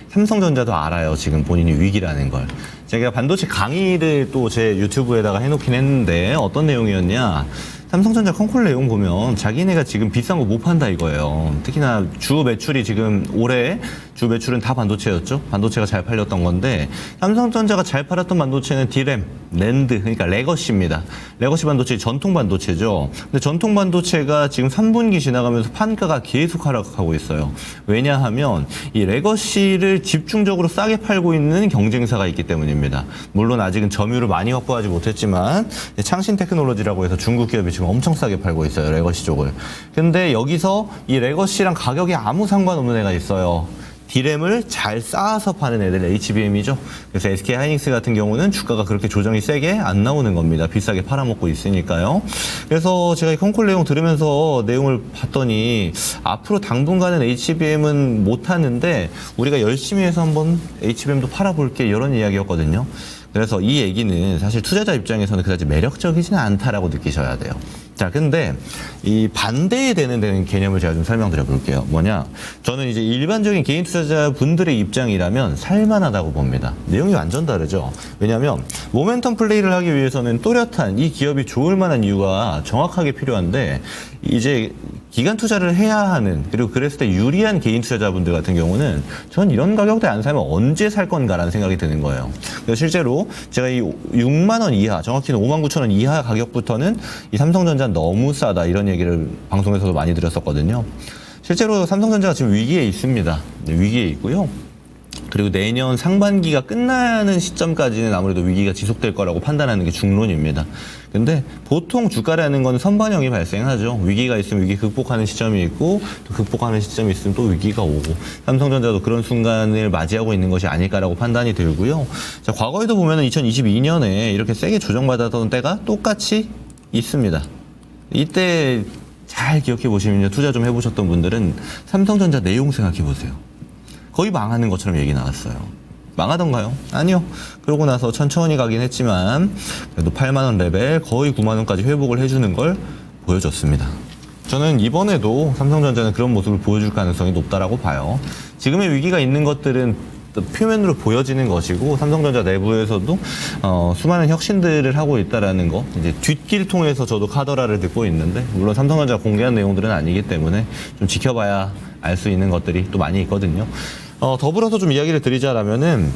삼성전자도 알아요. 지금 본인이 위기라는 걸. 제가 반도체 강의를 또 제 유튜브에다가 해놓긴 했는데 어떤 내용이었냐. 삼성전자 컨콜 내용 보면 자기네가 지금 비싼 거 못 판다 이거예요. 특히나 주 매출이 지금 올해 주 매출은 다 반도체였죠. 반도체가 잘 팔렸던 건데 삼성전자가 잘 팔았던 반도체는 디램, 낸드, 그러니까 레거시입니다. 레거시 반도체 전통 반도체죠. 근데 전통 반도체가 지금 3분기 지나가면서 판가가 계속 하락하고 있어요. 왜냐하면 이 레거시를 집중적으로 싸게 팔고 있는 경쟁사가 있기 때문입니다. 물론 아직은 점유율을 많이 확보하지 못했지만 창신 테크놀로지라고 해서 중국 기업이 지금 엄청 싸게 팔고 있어요. 레거시 쪽을. 근데 여기서 이 레거시랑 가격이 아무 상관없는 애가 있어요. 디램을 잘 쌓아서 파는 애들 HBM이죠. 그래서 SK 하이닉스 같은 경우는 주가가 그렇게 조정이 세게 안 나오는 겁니다. 비싸게 팔아먹고 있으니까요. 그래서 제가 이 컨콜 내용 들으면서 내용을 봤더니 앞으로 당분간은 HBM은 못 하는데 우리가 열심히 해서 한번 HBM도 팔아볼게 이런 이야기였거든요. 그래서 이 얘기는 사실 투자자 입장에서는 그다지 매력적이지는 않다라고 느끼셔야 돼요. 자, 근데 이 반대에 되는 개념을 제가 좀 설명드려 볼게요. 뭐냐? 저는 이제 일반적인 개인 투자자분들의 입장이라면 살만하다고 봅니다. 내용이 완전 다르죠. 왜냐하면 모멘텀 플레이를 하기 위해서는 또렷한 이 기업이 좋을 만한 이유가 정확하게 필요한데 이제 기간 투자를 해야 하는 그리고 그랬을 때 유리한 개인 투자자분들 같은 경우는 전 이런 가격대 안 사면 언제 살 건가라는 생각이 드는 거예요. 그래서 실제로 제가 이 6만 원 이하, 정확히는 5만 9천 원 이하 가격부터는 이 삼성전자 너무 싸다 이런 얘기를 방송에서도 많이 드렸었거든요. 실제로 삼성전자가 지금 위기에 있습니다. 위기에 있고요. 그리고 내년 상반기가 끝나는 시점까지는 아무래도 위기가 지속될 거라고 판단하는 게 중론입니다. 근데 보통 주가라는 건 선반영이 발생하죠. 위기가 있으면 위기 극복하는 시점이 있고 또 극복하는 시점이 있으면 또 위기가 오고 삼성전자도 그런 순간을 맞이하고 있는 것이 아닐까라고 판단이 들고요. 자, 과거에도 보면 2022년에 이렇게 세게 조정받았던 때가 똑같이 있습니다. 이때 잘 기억해 보시면요. 투자 좀 해보셨던 분들은 삼성전자 내용 생각해 보세요. 거의 망하는 것처럼 얘기 나왔어요. 망하던가요? 아니요. 그러고 나서 천천히 가긴 했지만 그래도 8만 원 레벨 거의 9만 원까지 회복을 해주는 걸 보여줬습니다. 저는 이번에도 삼성전자는 그런 모습을 보여줄 가능성이 높다라고 봐요. 지금의 위기가 있는 것들은 표면으로 보여지는 것이고 삼성전자 내부에서도 수많은 혁신들을 하고 있다라는 거 이제 뒷길 통해서 저도 카더라를 듣고 있는데 물론 삼성전자 공개한 내용들은 아니기 때문에 좀 지켜봐야 알 수 있는 것들이 또 많이 있거든요. 더불어서 좀 이야기를 드리자라면은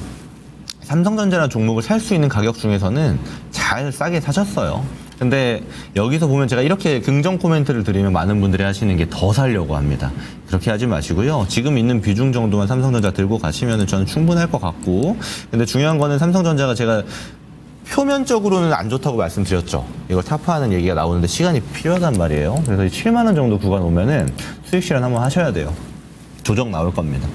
삼성전자라는 종목을 살 수 있는 가격 중에서는 잘 싸게 사셨어요. 근데 여기서 보면 제가 이렇게 긍정 코멘트를 드리면 많은 분들이 하시는 게 더 사려고 합니다. 그렇게 하지 마시고요. 지금 있는 비중 정도만 삼성전자 들고 가시면 저는 충분할 것 같고 근데 중요한 거는 삼성전자가 제가 표면적으로는 안 좋다고 말씀드렸죠. 이걸 타파하는 얘기가 나오는데 시간이 필요하단 말이에요. 그래서 7만 원 정도 구간 오면은 수익 실현 한번 하셔야 돼요. 조정 나올 겁니다.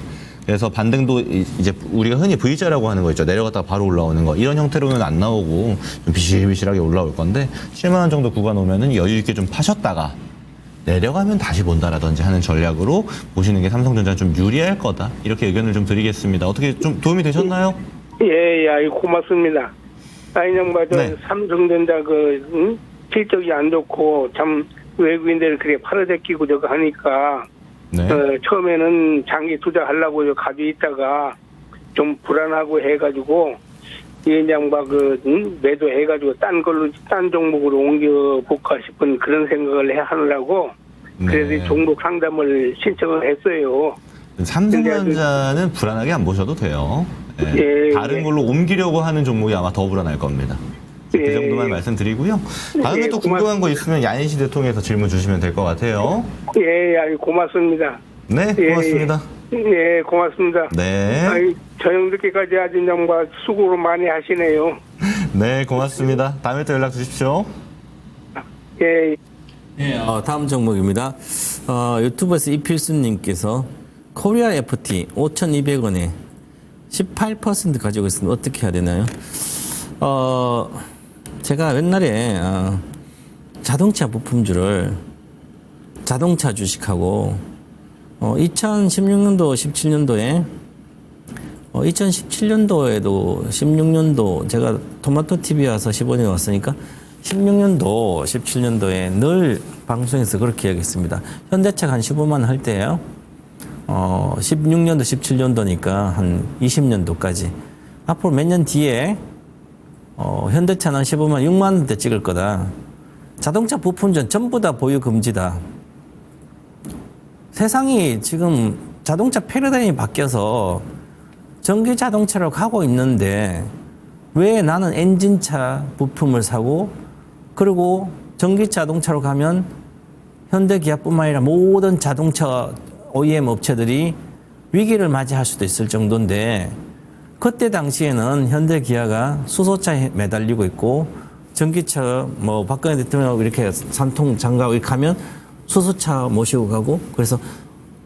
그래서 반등도 이제 우리가 흔히 V자라고 하는 거 있죠. 내려갔다가 바로 올라오는 거. 이런 형태로는 안 나오고 좀 비실비실하게 올라올 건데 7만 원 정도 구간 오면은 여유 있게 좀 파셨다가 내려가면 다시 본다라든지 하는 전략으로 보시는 게 삼성전자 좀 유리할 거다. 이렇게 의견을 좀 드리겠습니다. 어떻게 좀 도움이 되셨나요? 예, 고맙습니다. 아니, 네. 삼성전자 실적이 안 좋고 참 외국인들 그렇게 팔아제끼고 저거 하니까 네. 처음에는 장기 투자하려고 가지고 있다가 좀 불안하고 해가지고 그냥 매도해가지고 딴 종목으로 옮겨볼까 싶은 그런 생각을 하느라고 그래서 네. 종목 상담을 신청을 했어요. 삼성전자는 불안하게 안 보셔도 돼요. 네. 예, 다른 걸로 옮기려고 하는 종목이 아마 더 불안할 겁니다. 그 예. 정도만 말씀드리고 다음에 예, 또 궁금한 거 있으면 야인시대 통해서 질문 주시면 될 것 같아요. 예, 고맙습니다. 네, 고맙습니다. 예, 고맙습니다. 네. 저녁 늦게까지 아주 수고를 많이 하시네요. 네, 고맙습니다. 다음에 또 연락 주십시오. 예. 다음 종목입니다. 유튜브에서 이필수님께서 코리아 FT 5,200원에 18% 가지고 있으면 어떻게 해야 되나요? 제가 옛날에 자동차 부품주를 자동차 주식하고 2016년도, 17년도에 2017년도에도 16년도 제가 토마토 TV 와서 15년 왔으니까 16년도, 17년도에 늘 방송에서 그렇게 이야기했습니다. 현대차 한 15만 할 때예요. 16년도, 17년도니까 한 20년도까지. 앞으로 몇 년 뒤에 현대차는 15만, 6만 원대 찍을 거다. 자동차 부품전 전부 다 보유 금지다. 세상이 지금 자동차 패러다임이 바뀌어서 전기 자동차로 가고 있는데 왜 나는 엔진차 부품을 사고 그리고 전기 자동차로 가면 현대 기아뿐만 아니라 모든 자동차 OEM 업체들이 위기를 맞이할 수도 있을 정도인데 그때 당시에는 현대 기아가 수소차에 매달리고 있고 전기차 뭐 박근혜 대통령 이렇게 산통 장가고 이렇게 가면 수소차 모시고 가고 그래서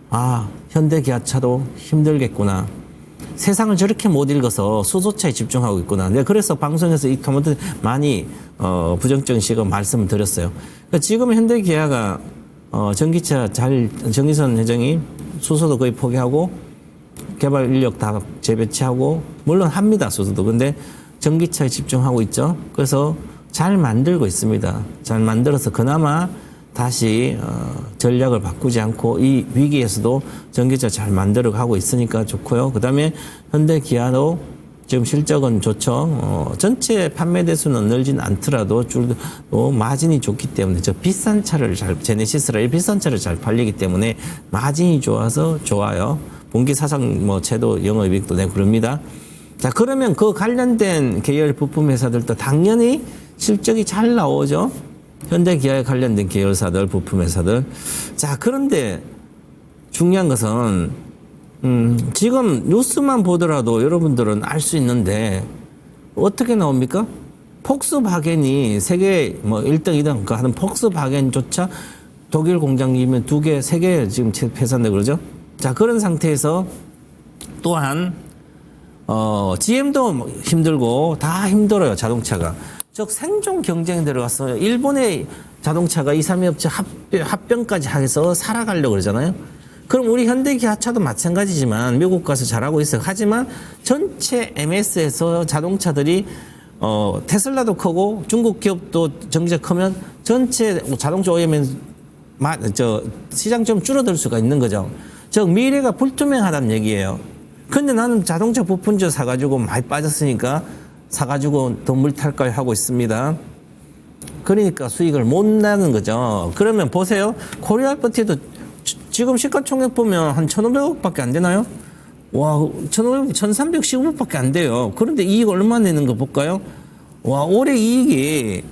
아 현대 기아차도 힘들겠구나. 세상을 저렇게 못 읽어서 수소차에 집중하고 있구나. 내가 그래서 방송에서 이 코멘트 많이 부정적인 시각 말씀을 드렸어요. 그러니까 지금 현대 기아가 전기차 정의선 회장이 수소도 거의 포기하고 개발 인력 다 재배치하고 물론 합니다 수소도. 근데 전기차에 집중하고 있죠. 그래서 잘 만들고 있습니다. 잘 만들어서 그나마 다시 전략을 바꾸지 않고 이 위기에서도 전기차 잘 만들어 가고 있으니까 좋고요. 그다음에 현대 기아도 지금 실적은 좋죠. 전체 판매 대수는 늘진 않더라도 마진이 좋기 때문에 저 비싼 차를 제네시스라 비싼 차를 잘 팔리기 때문에 마진이 좋아서 좋아요. 분기 사상 뭐 제도 영업이익도 내고 그럽니다. 자 그러면 그 관련된 계열 부품 회사들도 당연히 실적이 잘 나오죠. 현대 기아에 관련된 계열사들, 부품 회사들. 자, 그런데 중요한 것은 지금 뉴스만 보더라도 여러분들은 알 수 있는데 어떻게 나옵니까? 폭스바겐이 세계 뭐 1등, 2등 하는 폭스바겐조차 독일 공장이면 2개, 3개 지금 폐쇄한다 그러죠? 자, 그런 상태에서 또한 GM도 힘들고 다 힘들어요, 자동차가. 즉 생존 경쟁에 들어갔어요. 일본의 자동차가 2, 3위 업체 합병까지 해서 살아가려고 그러잖아요. 그럼 우리 현대기아차도 마찬가지지만 미국 가서 잘하고 있어요. 하지만 전체 MS에서 자동차들이 테슬라도 크고 중국 기업도 전기차 크면 전체 자동차 OEM은 시장 좀 줄어들 수가 있는 거죠. 즉 미래가 불투명하다는 얘기예요. 근데 나는 자동차 부품주 사가지고 많이 빠졌으니까 사가지고 더 물탈까요 하고 있습니다. 그러니까 수익을 못 나는 거죠. 그러면 보세요. 코리아알버티도 지금 시가총액 보면 한 1,500억밖에 안 되나요? 와, 1,500억, 1,315억밖에 안 돼요. 그런데 이익 얼마 내는 거 볼까요? 와, 올해 이익이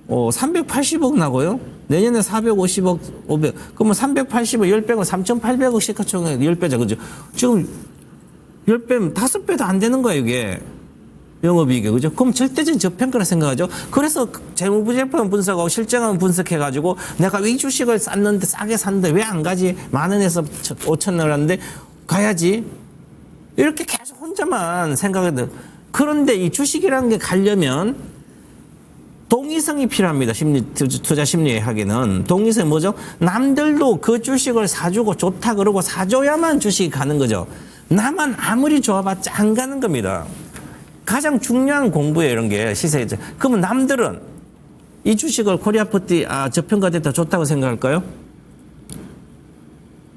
380억 나고요. 내년에 450억, 500. 그러면 380억, 10배면 3,800억 시가총액 10배죠. 그죠? 지금 10배, 5배도 안 되는 거예요, 이게. 영업이익이 그죠? 그럼 절대적인 저평가라 생각하죠. 그래서 재무제품 분석하고 실적을 분석해가지고 내가 이 주식을 쌌는데 싸게 샀는데 왜 안 가지? 10,000원에서 5,000원 하는데 가야지. 이렇게 계속 혼자만 생각해도 그런데 이 주식이라는 게 가려면 동의성이 필요합니다. 투자 심리에 하기는. 동의성이 뭐죠? 남들도 그 주식을 사주고 좋다 그러고 사줘야만 주식이 가는 거죠. 나만 아무리 좋아봤자 안 가는 겁니다. 가장 중요한 공부에 이런 게 시세죠. 그러면 남들은 이 주식을 코리아포티 저평가됐다 좋다고 생각할까요?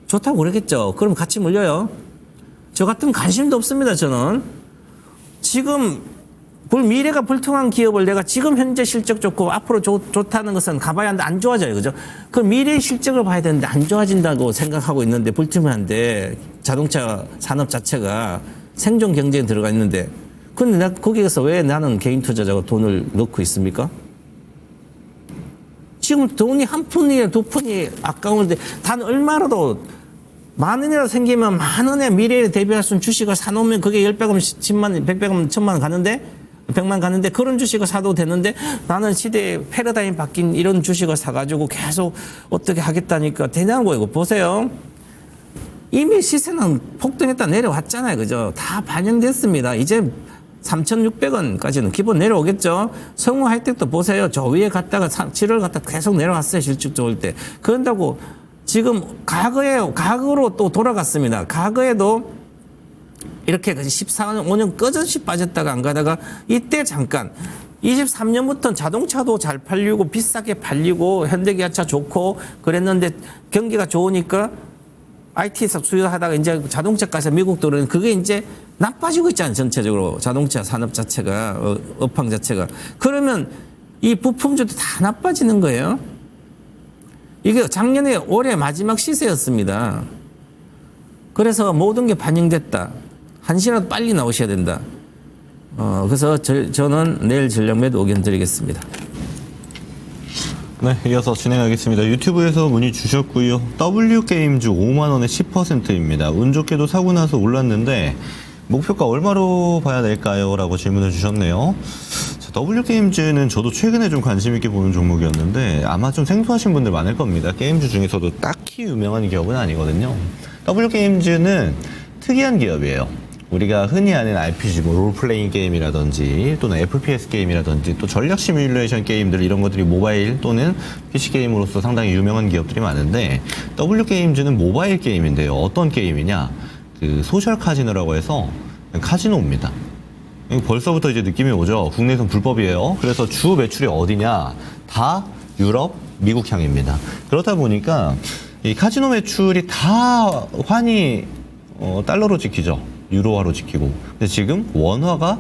좋다고 그러겠죠. 그럼 같이 물려요. 저 같은 관심도 없습니다. 저는 지금 미래가 불투명한 기업을 내가 지금 현재 실적 좋고 앞으로 좋다는 것은 가봐야 하는데 안 좋아져요. 그죠? 그 미래의 실적을 봐야 되는데 안 좋아진다고 생각하고 있는데 불투명한데 자동차 산업 자체가 생존 경쟁에 들어가 있는데 근데 거기에서 왜 나는 개인 투자자가 돈을 넣고 있습니까? 지금 돈이 한 푼이에요, 2푼이 아까운데 단 얼마라도 10,000원이라도 생기면 10,000원의 미래에 대비할 수 있는 주식을 사놓으면 그게 10배가면 10만, 100배가면 1,000만 가는데 100만 가는데 그런 주식을 사도 되는데 나는 시대의 패러다임 바뀐 이런 주식을 사가지고 계속 어떻게 하겠다니까 되냐고 이거 보세요. 이미 시세는 폭등했다 내려왔잖아요. 그죠? 다 반영됐습니다. 이제 3,600원까지는 기본 내려오겠죠. 성우 하이텍도 보세요. 저 위에 갔다가 7월 갔다가 계속 내려왔어요. 실적 좋을 때. 그런다고 지금 과거로 또 돌아갔습니다. 과거에도 이렇게 14년, 5년 꺼져시 빠졌다가 안 가다가 이때 잠깐 23년부터는 자동차도 잘 팔리고 비싸게 팔리고 현대기아차 좋고 그랬는데 경기가 좋으니까 IT에서 수요하다가 이제 자동차까지 미국 도로는 그게 이제 나빠지고 있잖아요. 전체적으로 자동차 산업 자체가 업황 자체가. 그러면 이 부품주도 다 나빠지는 거예요. 이게 작년에 올해 마지막 시세였습니다. 그래서 모든 게 반영됐다. 한시라도 빨리 나오셔야 된다. 그래서 저는 내일 전략 매도 의견 드리겠습니다. 네, 이어서 진행하겠습니다. 유튜브에서 문의 주셨고요. W게임즈 5만원에 10%입니다. 운 좋게도 사고 나서 올랐는데 목표가 얼마로 봐야 될까요? 라고 질문을 주셨네요. 자, W게임즈는 저도 최근에 좀 관심 있게 보는 종목이었는데 아마 좀 생소하신 분들 많을 겁니다. 게임주 중에서도 딱히 유명한 기업은 아니거든요. W게임즈는 특이한 기업이에요. 우리가 흔히 아는 RPG, 뭐 롤플레잉 게임이라든지 또는 FPS 게임이라든지 또 전략 시뮬레이션 게임들 이런 것들이 모바일 또는 PC 게임으로서 상당히 유명한 기업들이 많은데 W게임즈는 모바일 게임인데요. 어떤 게임이냐? 그 소셜 카지노라고 해서 카지노입니다. 벌써부터 이제 느낌이 오죠. 국내에선 불법이에요. 그래서 주 매출이 어디냐? 다 유럽, 미국 향입니다. 그렇다 보니까 이 카지노 매출이 다 환이 달러로 찍히죠. 유로화로 지키고. 근데 지금 원화가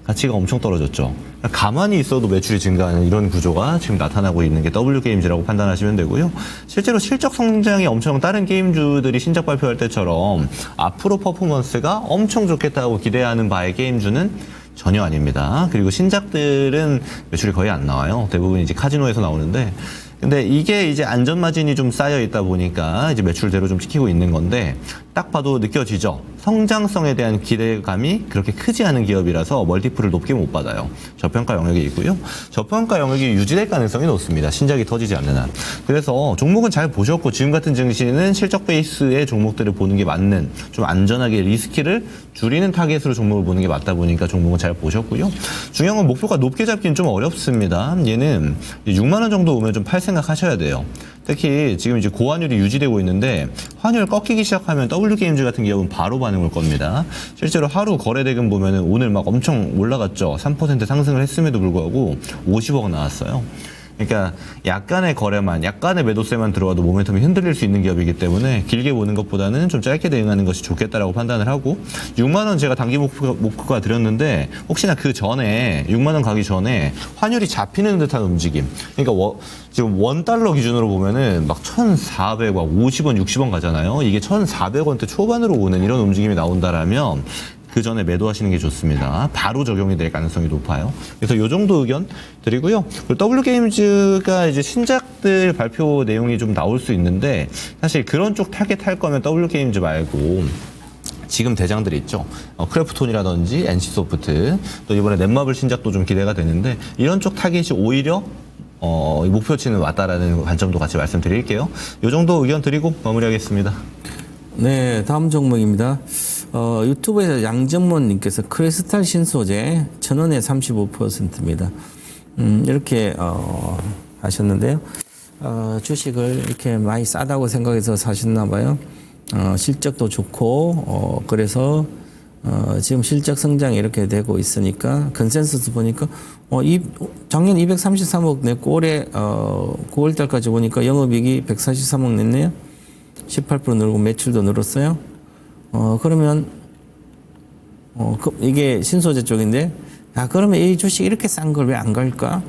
가치가 엄청 떨어졌죠. 가만히 있어도 매출이 증가하는 이런 구조가 지금 나타나고 있는 게 W게임즈라고 판단하시면 되고요. 실제로 실적 성장이 엄청 다른 게임주들이 신작 발표할 때처럼 앞으로 퍼포먼스가 엄청 좋겠다고 기대하는 바의 게임주는 전혀 아닙니다. 그리고 신작들은 매출이 거의 안 나와요. 대부분 이제 카지노에서 나오는데 근데 이게 이제 안전마진이 좀 쌓여 있다 보니까 이제 매출대로 좀 지키고 있는 건데 딱 봐도 느껴지죠. 성장성에 대한 기대감이 그렇게 크지 않은 기업이라서 멀티플을 높게 못 받아요. 저평가 영역이 있고요. 저평가 영역이 유지될 가능성이 높습니다. 신작이 터지지 않는 한. 그래서 종목은 잘 보셨고 지금 같은 증시는 실적 베이스의 종목들을 보는 게 맞는 좀 안전하게 리스크를 줄이는 타겟으로 종목을 보는 게 맞다 보니까 종목은 잘 보셨고요. 중요한 건 목표가 높게 잡기는 좀 어렵습니다. 얘는 6만 원 정도 오면 좀 팔 생각하셔야 돼요. 특히 지금 이제 고환율이 유지되고 있는데 환율 꺾이기 시작하면 W게임즈 같은 기업은 바로 반응 올 겁니다. 실제로 하루 거래 대금 보면은 오늘 막 엄청 올라갔죠. 3% 상승을 했음에도 불구하고 50억 나왔어요. 그러니까 약간의 거래만, 약간의 매도세만 들어와도 모멘텀이 흔들릴 수 있는 기업이기 때문에 길게 보는 것보다는 좀 짧게 대응하는 것이 좋겠다라고 판단을 하고 6만 원 제가 단기 목표가 드렸는데 혹시나 그 전에 6만 원 가기 전에 환율이 잡히는 듯한 움직임. 그러니까 지금 $1 기준으로 보면은 막 1,400원, 50원, 60원 가잖아요. 이게 1,400원대 초반으로 오는 이런 움직임이 나온다라면 그 전에 매도하시는 게 좋습니다. 바로 적용이 될 가능성이 높아요. 그래서 이 정도 의견 드리고요. W게임즈가 이제 신작들 발표 내용이 좀 나올 수 있는데 사실 그런 쪽 타겟할 거면 W게임즈 말고 지금 대장들이 있죠. 크래프톤이라든지 NC소프트 또 이번에 넷마블 신작도 좀 기대가 되는데 이런 쪽 타겟이 오히려 목표치는 왔다라는 관점도 같이 말씀드릴게요. 이 정도 의견 드리고 마무리하겠습니다. 네, 다음 종목입니다. 유튜브에서 양정몬님께서 크리스탈 신소재 1,000원에 35%입니다. 이렇게 하셨는데요. 주식을 이렇게 많이 싸다고 생각해서 사셨나 봐요. 실적도 좋고 그래서 지금 실적 성장이 이렇게 되고 있으니까 컨센서스 보니까 작년 233억 냈고 올해 9월 달까지 보니까 영업이익이 143억 냈네요. 18% 늘고 매출도 늘었어요. 그러면 이게 신소재 쪽인데 그러면 이 주식 이렇게 싼 걸 왜 안 갈까?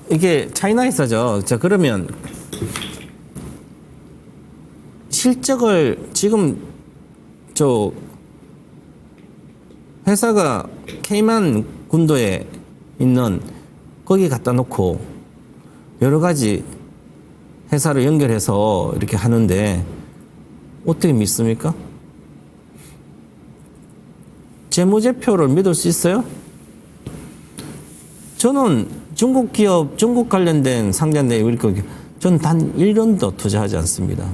이게 차이나에서죠. 자, 그러면 실적을 지금 저 회사가 케이만 군도에 있는 거기 갖다 놓고 여러 가지 회사를 연결해서 이렇게 하는데 어떻게 믿습니까? 재무제표를 믿을 수 있어요? 저는 중국 기업, 중국 관련된 상장된 이렇게 저는 단 1원도 투자하지 않습니다.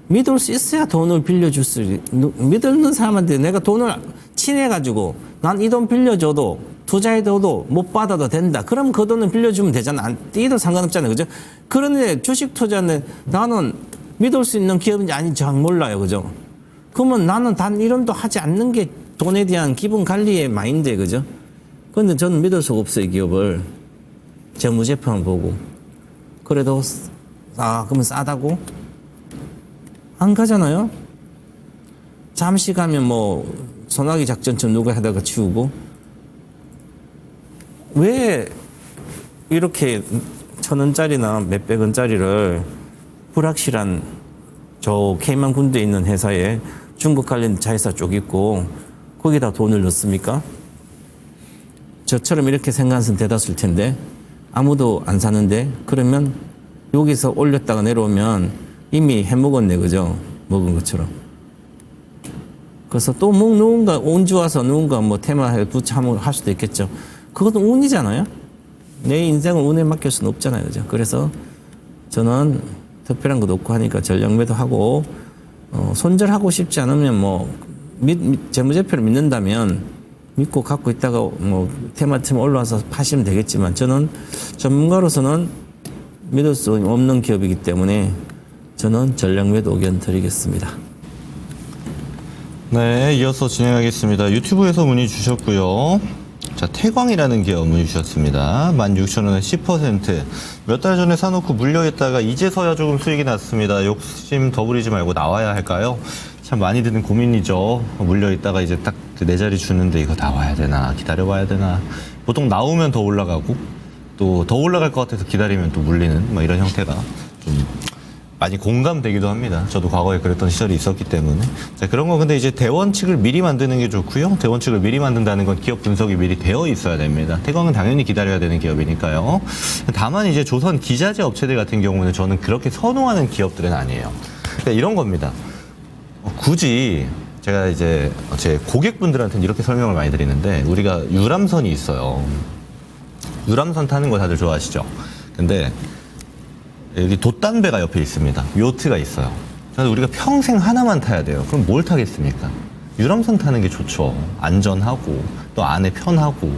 믿을 수 있어야 돈을 빌려줄 수 믿는 사람한테 내가 돈을 친해가지고 난 이 돈 빌려줘도 투자해둬도 못 받아도 된다. 그럼 그 돈을 빌려주면 되잖아. 이도 상관없잖아요. 그죠? 그런데 주식 투자는 나는 믿을 수 있는 기업인지 아닌지 잘 몰라요. 그죠? 그러면 나는 단 1원도 하지 않는 게 돈에 대한 기분 관리의 마인드에 그죠? 그런데 저는 믿을 수가 없어요. 이 기업을. 재무제표만 보고. 그래도 그러면 싸다고? 안 가잖아요. 잠시 가면 뭐 소나기 작전처럼 누가 하다가 치우고 왜 이렇게 1,000원짜리나 몇백 원짜리를 불확실한 저 케이만 군도에 있는 회사에 중국 관련 자회사 쪽 있고 거기다 돈을 넣습니까? 저처럼 이렇게 생각하는 사람 대다수일 텐데 아무도 안 사는데 그러면 여기서 올렸다가 내려오면 이미 해먹었네, 그죠? 먹은 것처럼. 그래서 또 뭐 누군가 온주 와서 누군가 뭐 테마에 부참을 할 수도 있겠죠. 그것도 운이잖아요. 내 인생을 운에 맡길 수는 없잖아요, 그죠? 그래서 저는 특별한 것도 없고 하니까 전략 매도하고 손절하고 싶지 않으면 뭐 재무제표를 믿는다면 믿고 갖고 있다가 뭐 테마팀 올라와서 파시면 되겠지만 저는 전문가로서는 믿을 수 없는 기업이기 때문에 저는 전략 매도 의견 드리겠습니다. 네, 이어서 진행하겠습니다. 유튜브에서 문의 주셨고요. 자, 태광이라는 기업 문의 주셨습니다. 16,000원에 10%. 몇 달 전에 사놓고 물려있다가 이제서야 조금 수익이 났습니다. 욕심 더 부리지 말고 나와야 할까요? 참 많이 드는 고민이죠. 물려있다가 이제 딱 내 자리 주는데 이거 나와야 되나 기다려봐야 되나. 보통 나오면 더 올라가고 또 더 올라갈 것 같아서 기다리면 또 물리는 뭐 이런 형태가 좀 많이 공감되기도 합니다. 저도 과거에 그랬던 시절이 있었기 때문에. 자, 그런 거 근데 이제 대원칙을 미리 만드는 게 좋고요. 대원칙을 미리 만든다는 건 기업 분석이 미리 되어 있어야 됩니다. 태광은 당연히 기다려야 되는 기업이니까요. 다만 이제 조선 기자재 업체들 같은 경우는 저는 그렇게 선호하는 기업들은 아니에요. 그러니까 이런 겁니다. 굳이 제가 이제 제 고객분들한테는 이렇게 설명을 많이 드리는데 우리가 유람선이 있어요. 유람선 타는 거 다들 좋아하시죠? 근데 여기 돛담배가 옆에 있습니다. 요트가 있어요. 그래서 우리가 평생 하나만 타야 돼요. 그럼 뭘 타겠습니까? 유람선 타는 게 좋죠. 안전하고 또 안에 편하고.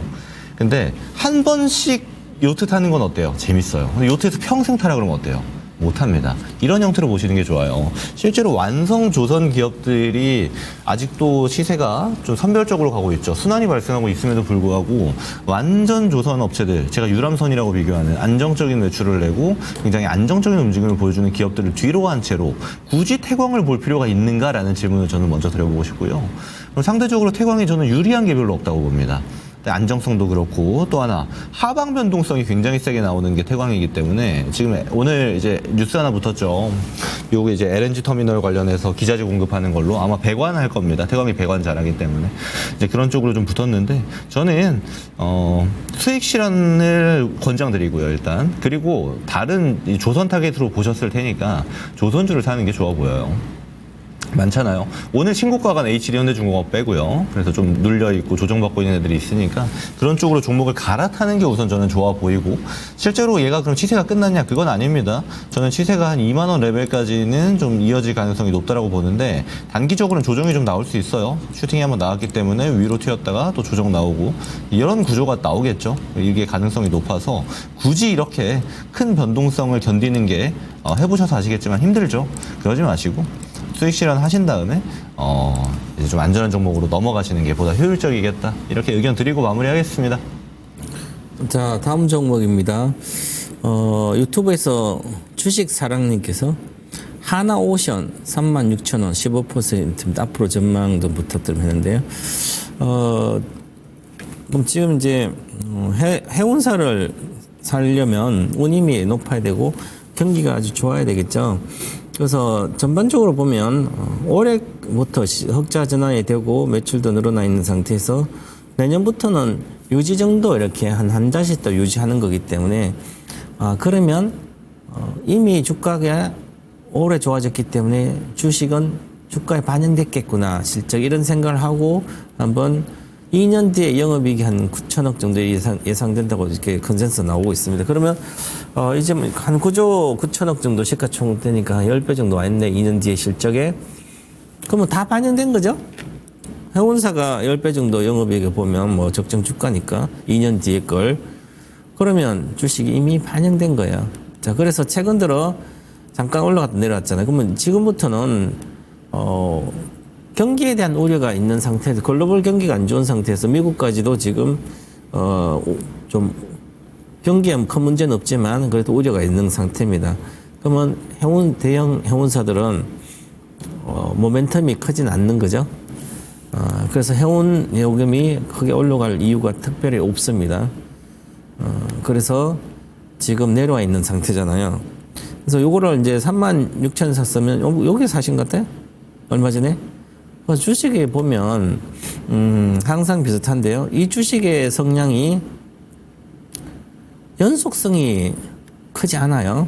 근데 한 번씩 요트 타는 건 어때요? 재밌어요. 근데 요트에서 평생 타라 그러면 어때요? 못합니다. 이런 형태로 보시는 게 좋아요. 실제로 완성 조선 기업들이 아직도 시세가 좀 선별적으로 가고 있죠. 순환이 발생하고 있음에도 불구하고 완전 조선 업체들, 제가 유람선이라고 비교하는 안정적인 매출을 내고 굉장히 안정적인 움직임을 보여주는 기업들을 뒤로 한 채로 굳이 태광을 볼 필요가 있는가라는 질문을 저는 먼저 드려보고 싶고요. 그럼 상대적으로 태광이 저는 유리한 게 별로 없다고 봅니다. 안정성도 그렇고 또 하나 하방 변동성이 굉장히 세게 나오는 게 태광이기 때문에 지금 오늘 이제 뉴스 하나 붙었죠. 요게 이제 LNG 터미널 관련해서 기자재 공급하는 걸로 아마 배관할 겁니다. 태광이 배관 잘하기 때문에 이제 그런 쪽으로 좀 붙었는데 저는 수익 실현을 권장드리고요. 일단 그리고 다른 이 조선 타겟으로 보셨을 테니까 조선주를 사는 게 좋아 보여요. 많잖아요. 오늘 신고가 간 HD 현대중공업 빼고요. 그래서 좀 눌려있고 조정받고 있는 애들이 있으니까 그런 쪽으로 종목을 갈아타는 게 우선 저는 좋아 보이고 실제로 얘가 그럼 치세가 끝났냐? 그건 아닙니다. 저는 치세가 한 2만 원 레벨까지는 좀 이어질 가능성이 높다라고 보는데 단기적으로는 조정이 좀 나올 수 있어요. 슈팅이 한번 나왔기 때문에 위로 튀었다가 또 조정 나오고 이런 구조가 나오겠죠. 이게 가능성이 높아서 굳이 이렇게 큰 변동성을 견디는 게 해보셔서 아시겠지만 힘들죠. 그러지 마시고 수익 실현 하신 다음에 이제 좀 안전한 종목으로 넘어가시는 게 보다 효율적이겠다. 이렇게 의견 드리고 마무리하겠습니다. 자, 다음 종목입니다. 유튜브에서 주식 사랑님께서 하나오션 36,000원 15%입니다. 앞으로 전망 좀 부탁드리면 했는데요. 그럼 지금 이제 해운사를 살려면 운임이 높아야 되고 경기가 아주 좋아야 되겠죠. 그래서 전반적으로 보면 올해부터 흑자 전환이 되고 매출도 늘어나 있는 상태에서 내년부터는 유지 정도 이렇게 한 달씩 더 유지하는 거기 때문에 그러면 이미 주가가 올해 좋아졌기 때문에 주식은 주가에 반영됐겠구나 실적 이런 생각을 하고 한번 2년 뒤에 영업이익이 한 9천억 정도 예상된다고 이렇게 컨센서스 나오고 있습니다. 그러면 이제 한 9조 9천억 정도 시가총액 되니까 10배 정도 와 있네. 2년 뒤에 실적에. 그러면 다 반영된 거죠? 해운사가 10배 정도 영업이익을 보면 뭐 적정 주가니까 2년 뒤에 걸. 그러면 주식이 이미 반영된 거예요. 자, 그래서 최근 들어 잠깐 올라갔다 내려왔잖아요. 그러면 지금부터는 경기에 대한 우려가 있는 상태에서 글로벌 경기가 안 좋은 상태에서 미국까지도 지금 좀 경기에 큰 문제는 없지만 그래도 우려가 있는 상태입니다. 그러면 대형 해운사들은 모멘텀이 크진 않는 거죠. 그래서 해운 요금이 크게 올라갈 이유가 특별히 없습니다. 그래서 지금 내려와 있는 상태잖아요. 그래서 요거를 이제 36,000원 샀으면 여기 사신 것 같아요? 얼마 전에? 주식에 보면 항상 비슷한데요. 이 주식의 성향이 연속성이 크지 않아요.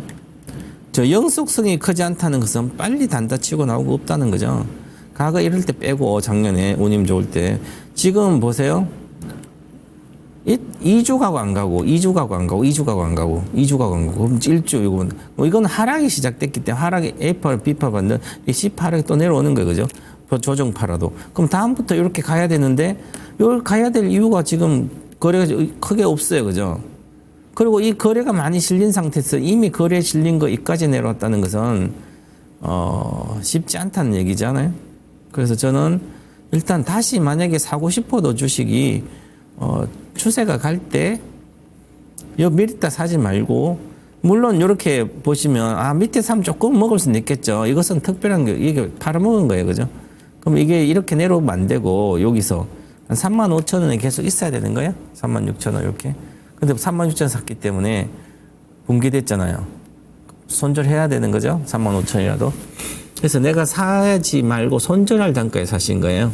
저 연속성이 크지 않다는 것은 빨리 단타 치고 나오고 없다는 거죠. 과거 이럴 때 빼고 작년에 운임 좋을 때 지금 보세요. 2주 가고 안 가고 2주 가고 안 가고 2주 가고 안 가고 2주 가고 안 가고 그럼 1주 이건 하락이 시작됐기 때문에 하락이 A파, B파 받는 이 C파 하락이 또 내려오는 거예요. 그죠? 조정파라도. 그럼 다음부터 이렇게 가야 되는데 이걸 가야 될 이유가 지금 거래가 크게 없어요. 그죠? 그리고 이 거래가 많이 실린 상태에서 이미 거래에 실린 거 이까지 내려왔다는 것은 쉽지 않다는 얘기잖아요. 그래서 저는 일단 다시 만약에 사고 싶어도 주식이 추세가 갈 때 미리다 사지 말고 물론 이렇게 보시면 밑에 사면 조금 먹을 수는 있겠죠. 이것은 특별한 게 이게 팔아먹은 거예요. 그죠? 그럼 이게 이렇게 내려오면 안 되고 여기서 한 35,000원에 계속 있어야 되는 거예요. 36,000원 이렇게. 근데 36,000원 샀기 때문에 붕괴됐잖아요. 손절해야 되는 거죠. 35,000원이라도. 그래서 내가 사지 말고 손절할 단가에 사신 거예요.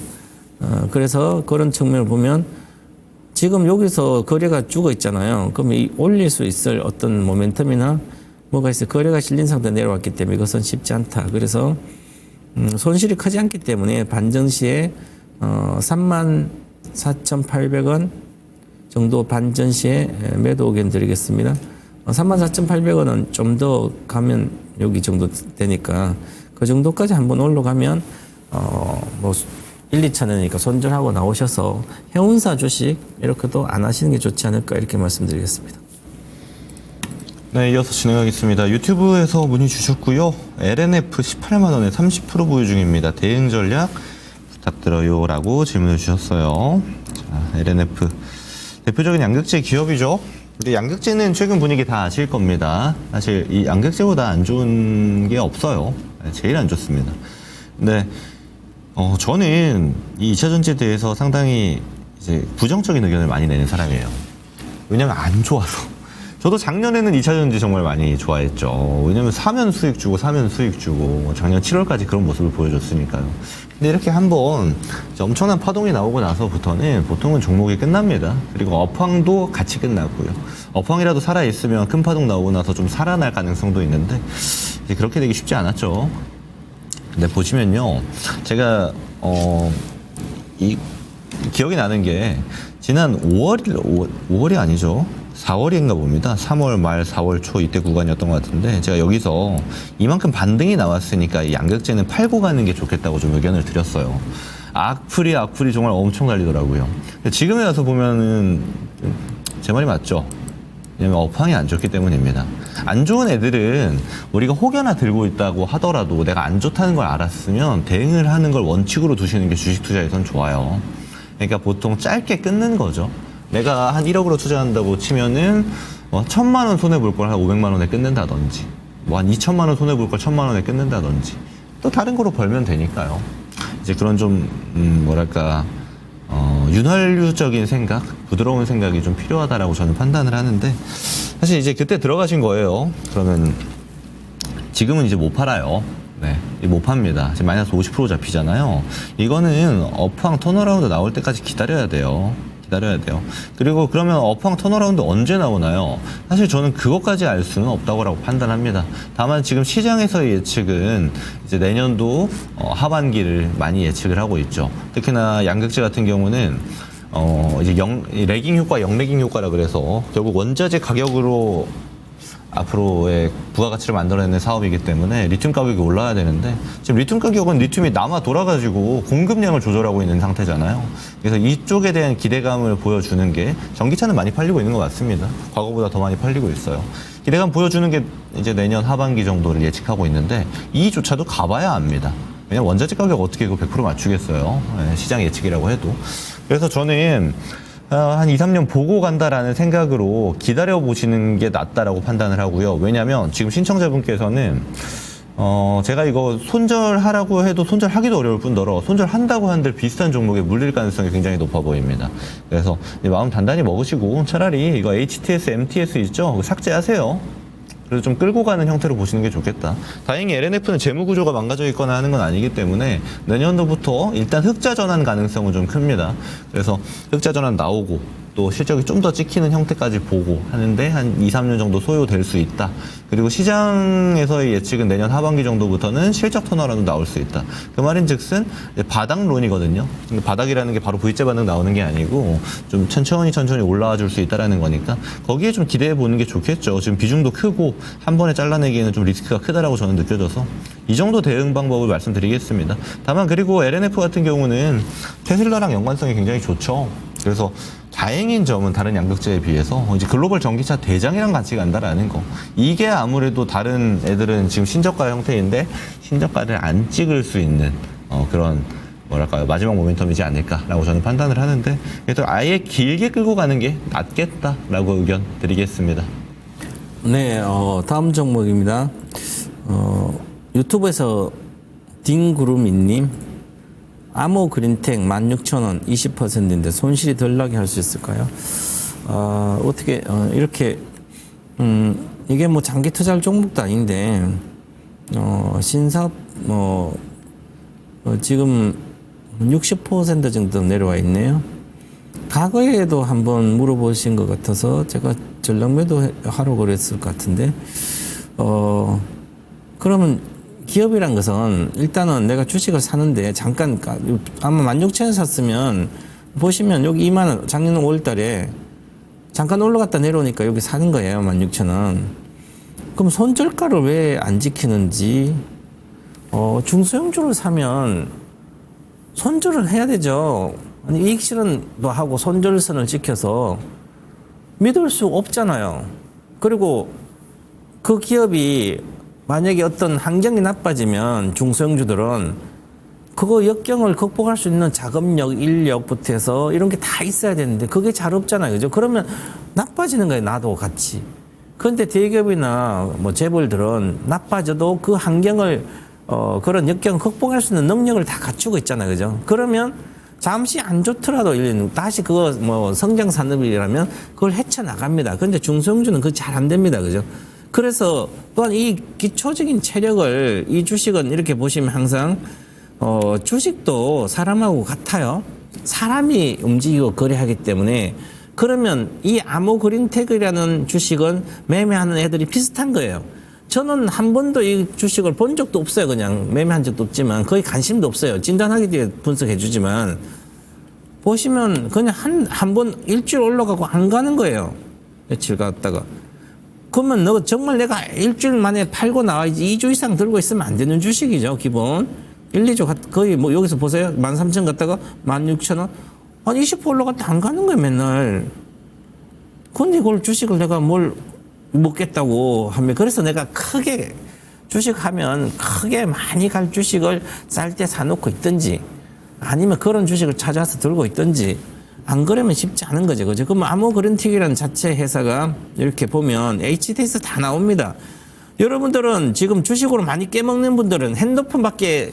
그래서 그런 측면을 보면 지금 여기서 거래가 죽어 있잖아요. 그러면 올릴 수 있을 어떤 모멘텀이나 뭐가 있어요. 거래가 실린 상태에 내려왔기 때문에 이것은 쉽지 않다. 그래서 손실이 크지 않기 때문에 반전시에 34,800원 정도 반전시에 매도 의견 드리겠습니다. 34,800원은 좀 더 가면 여기 정도 되니까 그 정도까지 한번 올라가면 뭐 1, 2차전이니까 손절하고 나오셔서 해운사 주식 이렇게도 안 하시는 게 좋지 않을까 이렇게 말씀드리겠습니다. 네, 이어서 진행하겠습니다. 유튜브에서 문의 주셨고요. LNF 18만 원에 30% 보유 중입니다. 대응 전략 부탁드려요 라고 질문을 주셨어요. 자, LNF 대표적인 양극재 기업이죠. 근데 양극재는 최근 분위기 다 아실 겁니다. 사실 이 양극재보다 안 좋은 게 없어요. 제일 안 좋습니다. 근데 저는 이 2차전지에 대해서 상당히 이제 부정적인 의견을 많이 내는 사람이에요. 왜냐면 안 좋아서. 저도 작년에는 2차전지 정말 많이 좋아했죠. 왜냐면 사면 수익 주고 사면 수익 주고 작년 7월까지 그런 모습을 보여줬으니까요. 근데 이렇게 한번 엄청난 파동이 나오고 나서부터는 보통은 종목이 끝납니다. 그리고 업황도 같이 끝나고요. 업황이라도 살아있으면 큰 파동 나오고 나서 좀 살아날 가능성도 있는데 그렇게 되기 쉽지 않았죠. 근데 보시면요, 제가 이 기억이 나는 게 지난 5월이 아니죠. 4월인가 봅니다. 3월 말 4월 초 이때 구간이었던 것 같은데 제가 여기서 이만큼 반등이 나왔으니까 이 양극재는 팔고 가는 게 좋겠다고 좀 의견을 드렸어요. 악플이 정말 엄청 달리더라고요. 지금에 와서 보면은 제 말이 맞죠. 왜냐면 업황이 안 좋기 때문입니다. 안 좋은 애들은 우리가 혹여나 들고 있다고 하더라도 내가 안 좋다는 걸 알았으면 대응을 하는 걸 원칙으로 두시는 게 주식 투자에선 좋아요. 그러니까 보통 짧게 끊는 거죠. 내가 한 1억으로 투자한다고 치면은 1,000만 원 손해볼 걸 한 500만 원에 끊는다든지 한 2,000만 원 손해볼 걸 1,000만 원에 끊는다든지 또 다른 거로 벌면 되니까요. 이제 그런 좀 윤활유적인 생각, 부드러운 생각이 좀 필요하다라고 저는 판단을 하는데 사실 이제 그때 들어가신 거예요. 그러면 지금은 이제 못 팔아요. 네, 못 팝니다. 지금 마이너스 50% 잡히잖아요. 이거는 업황 턴어라운드 나올 때까지 기다려야 돼요. 그리고 그러면 업황 턴어라운드 언제 나오나요? 사실 저는 그것까지 알 수는 없다고 판단합니다. 다만 지금 시장에서의 예측은 이제 내년도 하반기를 많이 예측을 하고 있죠. 특히나 양극재 같은 경우는 이제 레깅 효과, 역레깅 효과라 그래서 결국 원자재 가격으로 앞으로의 부가가치를 만들어내는 사업이기 때문에 리튬 가격이 올라야 되는데 지금 리튬 가격은 리튬이 남아 돌아가지고 공급량을 조절하고 있는 상태잖아요. 그래서 이쪽에 대한 기대감을 보여주는 게 전기차는 많이 팔리고 있는 것 같습니다. 과거보다 더 많이 팔리고 있어요. 기대감 보여주는 게 이제 내년 하반기 정도를 예측하고 있는데 이조차도 가봐야 압니다. 왜냐면 원자재 가격 어떻게 이거 100% 맞추겠어요. 시장 예측이라고 해도. 그래서 저는 한 2, 3년 보고 간다라는 생각으로 기다려보시는 게 낫다라고 판단을 하고요. 왜냐하면 지금 신청자분께서는 제가 이거 손절하라고 해도 손절하기도 어려울 뿐더러 손절한다고 한들 비슷한 종목에 물릴 가능성이 굉장히 높아 보입니다. 그래서 마음 단단히 먹으시고 차라리 이거 HTS, MTS 있죠? 그거 삭제하세요. 그래서 좀 끌고 가는 형태로 보시는 게 좋겠다. 다행히 LNF는 재무 구조가 망가져 있거나 하는 건 아니기 때문에 내년도부터 일단 흑자 전환 가능성은 좀 큽니다. 그래서 흑자 전환 나오고 또 실적이 좀 더 찍히는 형태까지 보고 하는데 한 2, 3년 정도 소요될 수 있다. 그리고 시장에서의 예측은 내년 하반기 정도부터는 실적 턴어라운드 나올 수 있다. 그 말인 즉슨 바닥론이거든요. 근데 바닥이라는 게 바로 V자 반응 나오는 게 아니고 좀 천천히 올라와 줄 수 있다라는 거니까 거기에 좀 기대해 보는 게 좋겠죠. 지금 비중도 크고 한 번에 잘라내기에는 좀 리스크가 크다라고 저는 느껴져서 이 정도 대응 방법을 말씀드리겠습니다. 다만 그리고 LNF 같은 경우는 테슬라랑 연관성이 굉장히 좋죠. 그래서 다행인 점은 다른 양극재에 비해서 이제 글로벌 전기차 대장이랑 같이 간다라는 거. 이게 아무래도 다른 애들은 지금 신저가 형태인데 신저가를 안 찍을 수 있는 그런 뭐랄까요 마지막 모멘텀이지 않을까라고 저는 판단을 하는데 그래서 아예 길게 끌고 가는 게 낫겠다라고 의견 드리겠습니다. 네, 다음 종목입니다. 유튜브에서 딩구루미님 아모 그린텍 16,000원 20%인데 손실이 덜 나게 할 수 있을까요? 어떻게 이렇게 이게 뭐 장기 투자할 종목도 아닌데 신사업 지금 60% 정도 내려와 있네요. 과거에도 한번 물어보신 것 같아서 제가 전략매도 하러 그랬을 것 같은데 그러면 기업이란 것은 일단은 내가 주식을 사는데 잠깐 아마 16,000원 샀으면 보시면 여기 2만 원 작년 5월 달에 잠깐 올라갔다 내려오니까 여기 사는 거예요. 16,000원. 그럼 손절가를 왜 안 지키는지 중소형주를 사면 손절을 해야 되죠. 아니 이익 실현도 하고 손절선을 지켜서 믿을 수 없잖아요. 그리고 그 기업이 만약에 어떤 환경이 나빠지면 중소형주들은 그거 역경을 극복할 수 있는 자금력, 인력부터 해서 이런 게 다 있어야 되는데 그게 잘 없잖아요. 그죠? 그러면 나빠지는 거예요. 나도 같이. 그런데 대기업이나 뭐 재벌들은 나빠져도 그 환경을 그런 역경을 극복할 수 있는 능력을 다 갖추고 있잖아요. 그죠? 그러면 잠시 안 좋더라도 다시 그거 뭐 성장 산업이라면 그걸 헤쳐나갑니다. 그런데 중소형주는 그거 잘 안 됩니다. 그죠? 그래서 또한 이 기초적인 체력을 이 주식은 이렇게 보시면 항상 주식도 사람하고 같아요. 사람이 움직이고 거래하기 때문에 그러면 이 아모그린텍이라는 주식은 매매하는 애들이 비슷한 거예요. 저는 한 번도 이 주식을 본 적도 없어요. 그냥 매매한 적도 없지만 거의 관심도 없어요. 진단하기 뒤에 분석해 주지만 보시면 그냥 한 번 일주일 올라가고 안 가는 거예요. 며칠 갔다가. 그러면 너 정말 내가 일주일 만에 팔고 나와야지 2주 이상 들고 있으면 안 되는 주식이죠. 기본 1, 2주 거의 뭐 여기서 보세요. 13,000 갔다가 16,000원 한 20% 올라갔다 안 가는 거예요. 맨날. 근데 그걸 주식을 내가 뭘 먹겠다고 하면 그래서 내가 크게 주식하면 크게 많이 갈 주식을 쌀 때 사놓고 있든지 아니면 그런 주식을 찾아서 들고 있든지 안 그러면 쉽지 않은 거죠. 그죠? 그럼 아모그린텍이라는 자체 회사가 이렇게 보면 HTS 다 나옵니다. 여러분들은 지금 주식으로 많이 깨먹는 분들은 핸드폰밖에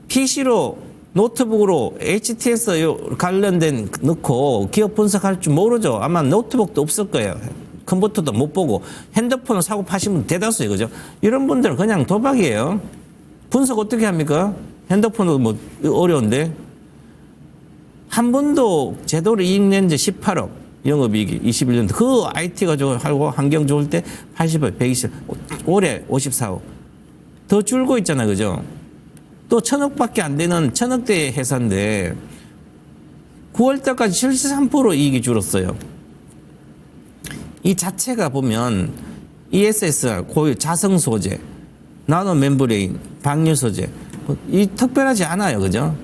PC로 노트북으로 HTS 관련된 넣고 기업 분석할 줄 모르죠. 아마 노트북도 없을 거예요. 컴퓨터도 못 보고 핸드폰을 사고 파신 분 대다수예요. 그죠? 이런 분들은 그냥 도박이에요. 분석 어떻게 합니까? 핸드폰도 뭐 어려운데. 한 번도 제대로 이익 낸 지 18억 영업이익이 21년도 그 IT 가지고 하고 환경 좋을 때 80억 120억 올해 54억 더 줄고 있잖아요. 그죠? 또 1,000억밖에 안 되는 1,000억대 회사인데 9월달까지 73% 이익이 줄었어요. 이 자체가 보면 ESSR 고유 자성 소재 나노 멤브레인 방류 소재 이 특별하지 않아요. 그죠?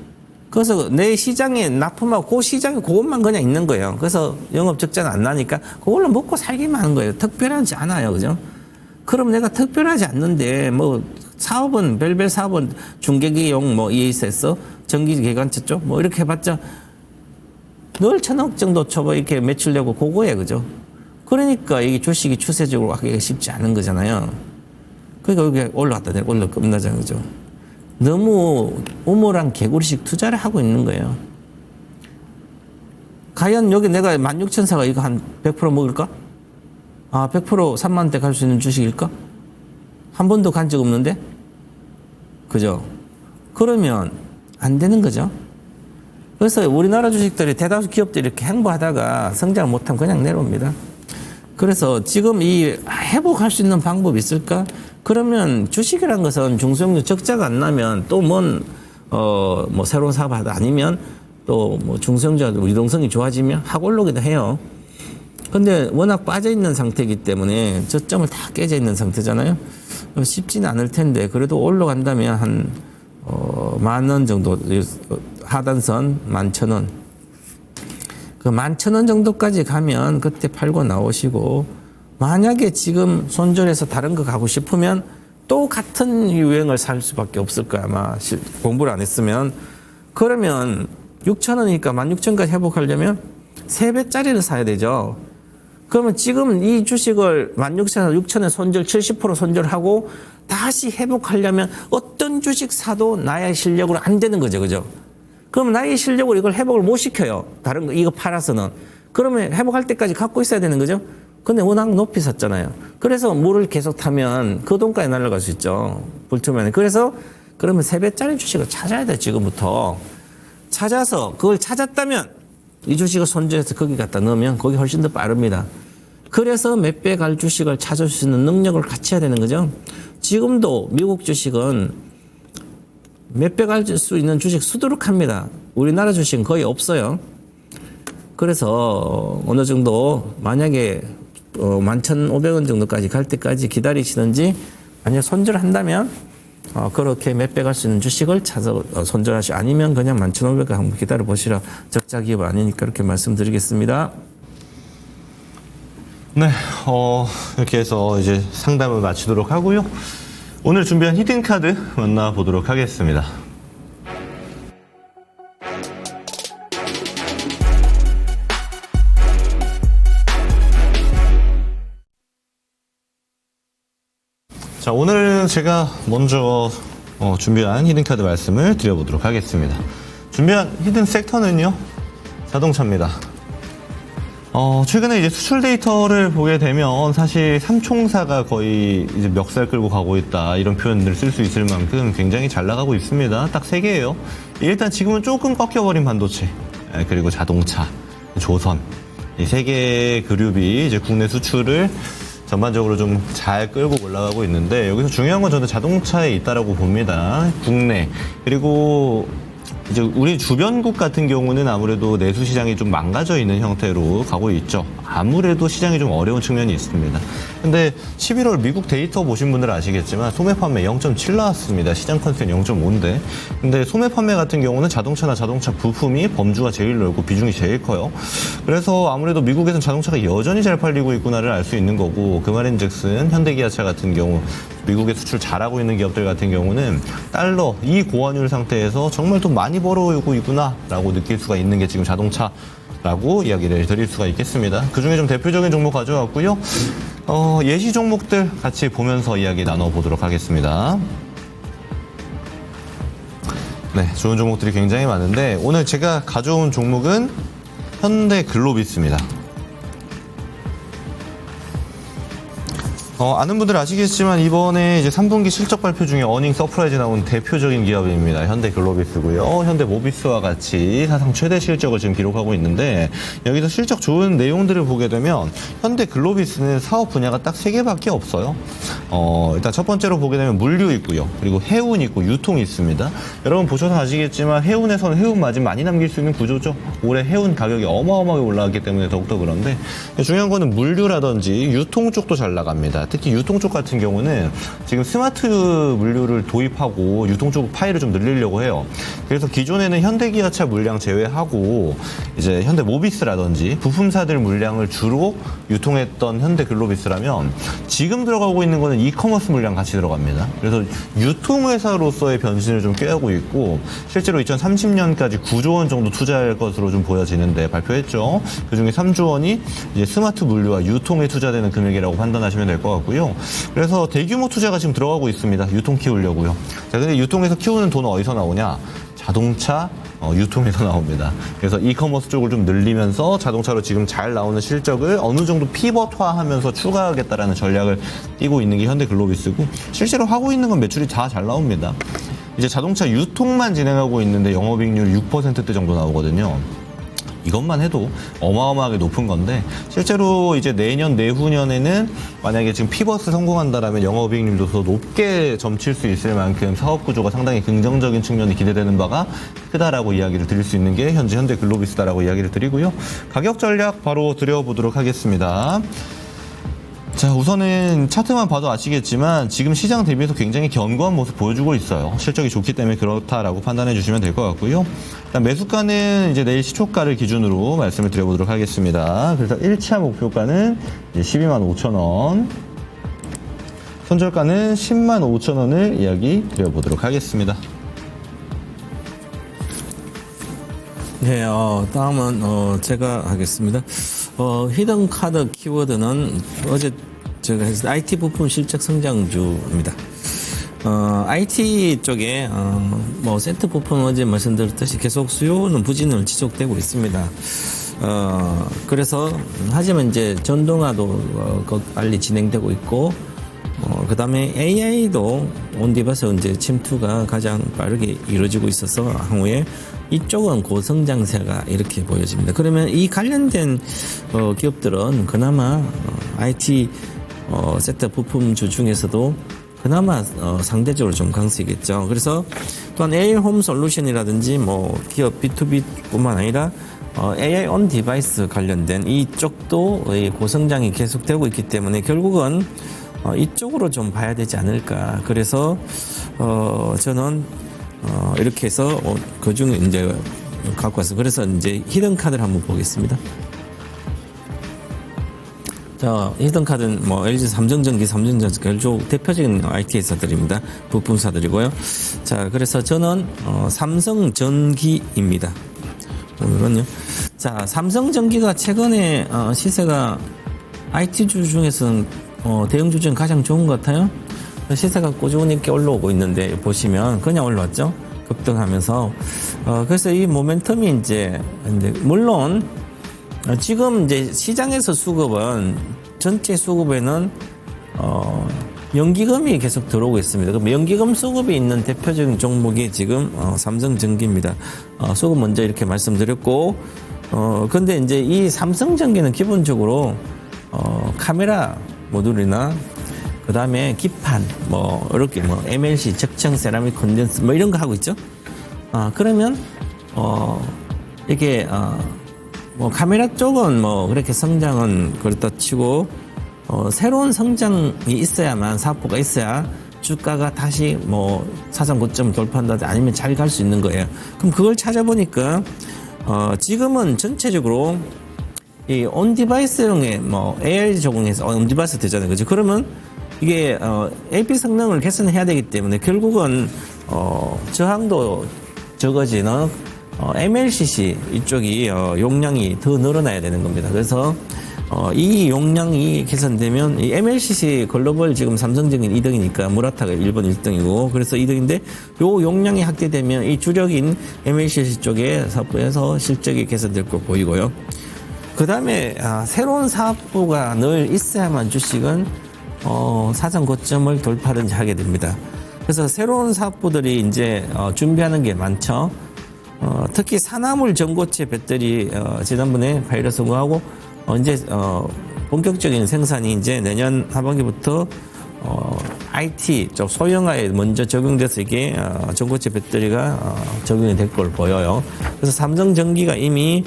그래서 내 시장에 납품하고 그 시장에 그것만 그냥 있는 거예요. 그래서 영업 적자는 안 나니까 그걸로 먹고 살기만 하는 거예요. 특별하지 않아요. 그죠? 그럼 내가 특별하지 않는데 뭐 사업은 별별 사업은 중계기용 뭐 ESS 전기기관차 쪽 뭐 이렇게 해봤자 늘 1,000억 정도 초보 이렇게 매출 내고 그거예요. 그죠? 그러니까 이 주식이 추세적으로 하기가 쉽지 않은 거잖아요. 그러니까 여기 올라갔다 내려 끝나자는 거죠. 너무 우물한 개구리식 투자를 하고 있는 거예요. 과연 여기 내가 16,000사가 이거 한 100% 먹을까? 100% 3만 대 갈 수 있는 주식일까? 한 번도 간 적 없는데? 그죠? 그러면 안 되는 거죠. 그래서 우리나라 주식들이 대다수 기업들이 이렇게 행보하다가 성장을 못하면 그냥 내려옵니다. 그래서 지금 이 회복할 수 있는 방법이 있을까? 그러면 주식이라는 것은 중소형주 적자가 안 나면 또 뭐 새로운 사업 하다 아니면 또 뭐 중소형주가 유동성이 좋아지면 하고 올라오기도 해요. 근데 워낙 빠져 있는 상태이기 때문에 저점을 다 깨져 있는 상태잖아요. 쉽지는 않을 텐데 그래도 올라간다면 한 10,000원 정도 하단선 11,000원. 그 11,000원 정도까지 가면 그때 팔고 나오시고 만약에 지금 손절해서 다른 거 가고 싶으면 또 같은 유행을 살 수밖에 없을 거야 아마 공부를 안 했으면. 그러면 6,000원이니까 16,000원까지 회복하려면 3배짜리를 사야 되죠. 그러면 지금 이 주식을 16,000원, 6,000원 손절 70% 손절하고 다시 회복하려면 어떤 주식 사도 나의 실력으로 안 되는 거죠. 그죠? 그러면 나의 실력으로 이걸 회복을 못 시켜요. 다른 거 이거 팔아서는. 그러면 회복할 때까지 갖고 있어야 되는 거죠. 근데 워낙 높이 샀잖아요. 그래서 물을 계속 타면 그 돈까지 날아갈 수 있죠. 불투명해. 그래서 그러면 3배짜리 주식을 찾아야 돼 지금부터. 찾아서 그걸 찾았다면 이 주식을 손절해서 거기 갖다 넣으면 거기 훨씬 더 빠릅니다. 그래서 몇 배 갈 주식을 찾을 수 있는 능력을 갖춰야 되는 거죠. 지금도 미국 주식은 몇 배 갈 수 있는 주식 수두룩합니다. 우리나라 주식은 거의 없어요. 그래서 어느 정도 만약에 11,500원 정도까지 갈 때까지 기다리시든지 만약 손절한다면 그렇게 몇 배 갈 수 있는 주식을 찾아 손절하시 아니면 그냥 11,500원 한번 기다려 보시라. 적자 기업 아니니까 그렇게 말씀드리겠습니다. 네, 이렇게 해서 이제 상담을 마치도록 하고요. 오늘 준비한 히든카드 만나보도록 하겠습니다. 자, 오늘 제가 먼저 준비한 히든카드 말씀을 드려보도록 하겠습니다. 준비한 히든 섹터는요, 자동차입니다. 최근에 이제 수출 데이터를 보게 되면 사실 삼총사가 거의 이제 멱살 끌고 가고 있다 이런 표현들을 쓸 수 있을 만큼 굉장히 잘 나가고 있습니다. 딱 3개예요. 일단 지금은 조금 꺾여버린 반도체, 그리고 자동차, 조선 이 3개의 그룹이 이제 국내 수출을 전반적으로 좀 잘 끌고 올라가고 있는데 여기서 중요한 건 저는 자동차에 있다라고 봅니다. 국내 그리고 이제 우리 주변국 같은 경우는 아무래도 내수 시장이 좀 망가져 있는 형태로 가고 있죠. 아무래도 시장이 좀 어려운 측면이 있습니다. 근데 11월 미국 데이터 보신 분들은 아시겠지만 소매 판매 0.7 나왔습니다. 시장 컨센 0.5인데. 근데 소매 판매 같은 경우는 자동차나 자동차 부품이 범주가 제일 넓고 비중이 제일 커요. 그래서 아무래도 미국에서는 자동차가 여전히 잘 팔리고 있구나를 알 수 있는 거고, 그 말인즉슨 현대기아차 같은 경우 미국에 수출 잘하고 있는 기업들 같은 경우는 달러 이 고환율 상태에서 정말 돈 많이 벌어오고 있구나라고 느낄 수가 있는 게 지금 자동차라고 이야기를 드릴 수가 있겠습니다. 그중에 좀 대표적인 종목 가져왔고요. 예시 종목들 같이 보면서 이야기 나눠보도록 하겠습니다. 네, 좋은 종목들이 굉장히 많은데 오늘 제가 가져온 종목은 현대글로비스입니다. 아는 분들 아시겠지만 이번에 이제 3분기 실적 발표 중에 어닝 서프라이즈 나온 대표적인 기업입니다. 현대글로비스고요. 현대모비스와 같이 사상 최대 실적을 지금 기록하고 있는데 여기서 실적 좋은 내용들을 보게 되면 현대글로비스는 사업 분야가 딱 3개밖에 없어요. 일단 첫 번째로 보게 되면 물류 있고요. 그리고 해운 있고 유통이 있습니다. 여러분 보셔서 아시겠지만 해운에서는 해운 마진 많이 남길 수 있는 구조죠. 올해 해운 가격이 어마어마하게 올라갔기 때문에 더욱더 그런데 중요한 거는 물류라든지 유통 쪽도 잘 나갑니다. 특히 유통 쪽 같은 경우는 지금 스마트 물류를 도입하고 유통 쪽 파일을 좀 늘리려고 해요. 그래서 기존에는 현대기아차 물량 제외하고 이제 현대모비스라든지 부품사들 물량을 주로 유통했던 현대글로비스라면 지금 들어가고 있는 거는 이커머스 물량 같이 들어갑니다. 그래서 유통회사로서의 변신을 좀 꾀하고 있고 실제로 2030년까지 9조 원 정도 투자할 것으로 좀 보여지는데 발표했죠. 그중에 3조 원이 이제 스마트 물류와 유통에 투자되는 금액이라고 판단하시면 될 것 같고 같고요. 그래서 대규모 투자가 지금 들어가고 있습니다. 유통 키우려고요. 자, 근데 유통에서 키우는 돈은 어디서 나오냐? 자동차 유통에서 나옵니다. 그래서 이커머스 쪽을 좀 늘리면서 자동차로 지금 잘 나오는 실적을 어느 정도 피벗화하면서 추가하겠다라는 전략을 띄고 있는 게 현대글로비스고, 실제로 하고 있는 건 매출이 다 잘 나옵니다. 이제 자동차 유통만 진행하고 있는데 영업이익률 6%대 정도 나오거든요. 이것만 해도 어마어마하게 높은 건데, 실제로 이제 내년 내후년에는 만약에 지금 피벗을 성공한다라면 영업이익률도 더 높게 점칠 수 있을 만큼 사업 구조가 상당히 긍정적인 측면이 기대되는 바가 크다라고 이야기를 드릴 수 있는 게 현재 현대글로비스다라고 이야기를 드리고요. 가격 전략 바로 드려보도록 하겠습니다. 자, 우선은 차트만 봐도 아시겠지만 지금 시장 대비해서 굉장히 견고한 모습 보여주고 있어요. 실적이 좋기 때문에 그렇다라고 판단해 주시면 될 것 같고요. 일단 매수가는 이제 내일 시초가를 기준으로 말씀을 드려보도록 하겠습니다. 그래서 1차 목표가는 이제 125,000원, 손절가는 105,000원을 이야기 드려보도록 하겠습니다. 네, 다음은 제가 하겠습니다. 히든 카드 키워드는 어제 제가 했을 때 IT 부품 실적 성장주입니다. IT 쪽에 뭐 세트 부품 어제 말씀드렸듯이 계속 수요는 부진을 지속되고 있습니다. 그래서 하지만 이제 전동화도 빨리 진행되고 있고, 그다음에 AI도 온디바스 이제 침투가 가장 빠르게 이루어지고 있어서 향후에 이쪽은 고성장세가 이렇게 보여집니다. 그러면 이 관련된 기업들은 그나마 IT 세트 부품주 중에서도 그나마 상대적으로 좀 강세겠죠. 그래서 또한 AI 홈 솔루션이라든지 뭐 기업 B2B뿐만 아니라 AI 온 디바이스 관련된 이쪽도 고성장이 계속되고 있기 때문에 결국은 이쪽으로 좀 봐야 되지 않을까. 그래서 저는 이렇게 해서 그 중에 이제 갖고 왔어요. 그래서 이제 히든 카드를 한번 보겠습니다. 자, 히든 카드는 뭐 LG 삼성전기, 삼성전자 대표적인 IT 회사들입니다. 부품사들이고요. 자, 그래서 저는 삼성전기입니다. 오늘은요. 자, 삼성전기가 최근에 시세가 IT주 중에서는 대형주 중에 가장 좋은 것 같아요. 시세가 꾸준히 이렇게 올라오고 있는데 보시면 그냥 올라왔죠. 급등하면서. 그래서 이 모멘텀이 이제 물론 지금 이제 시장에서 수급은 전체 수급에는 연기금이 계속 들어오고 있습니다. 그럼 연기금 수급이 있는 대표적인 종목이 지금 삼성전기입니다. 수급 먼저 이렇게 말씀드렸고, 근데 이제 이 삼성전기는 기본적으로 카메라 모듈이나 그 다음에 기판, 뭐, 이렇게 뭐, MLC, 적층 세라믹 컨덴서, 뭐, 이런 거 하고 있죠? 그러면, 이게, 뭐, 카메라 쪽은 뭐, 그렇게 성장은 그렇다 치고, 새로운 성장이 있어야만, 사업부가 있어야 주가가 다시 뭐, 사상 고점 돌파한다든지 아니면 잘 갈 수 있는 거예요. 그럼 그걸 찾아보니까, 지금은 전체적으로 이 온디바이스용의 뭐, AR 적응해서 온디바이스 되잖아요. 그죠? 그러면, 이게 AP 성능을 개선해야 되기 때문에 결국은 저항도 적어지는 MLCC 이쪽이 용량이 더 늘어나야 되는 겁니다. 그래서 이 용량이 개선되면 이 MLCC 글로벌 지금 삼성전기는 2등이니까 무라타가 일본 1등이고 그래서 2등인데 요 용량이 확대되면 이 주력인 MLCC 쪽에 사업부에서 실적이 개선될 거 보이고요. 그 다음에 새로운 사업부가 늘 있어야만 주식은 사상 고점을 돌파든지 하게 됩니다. 그래서 새로운 사업부들이 이제 준비하는 게 많죠. 특히 산화물 전고체 배터리 지난번에 파일럿 성공하고 이제 본격적인 생산이 이제 내년 하반기부터 IT 쪽 소형화에 먼저 적용돼서 이게 전고체 배터리가 적용이 될 걸 보여요. 그래서 삼성전기가 이미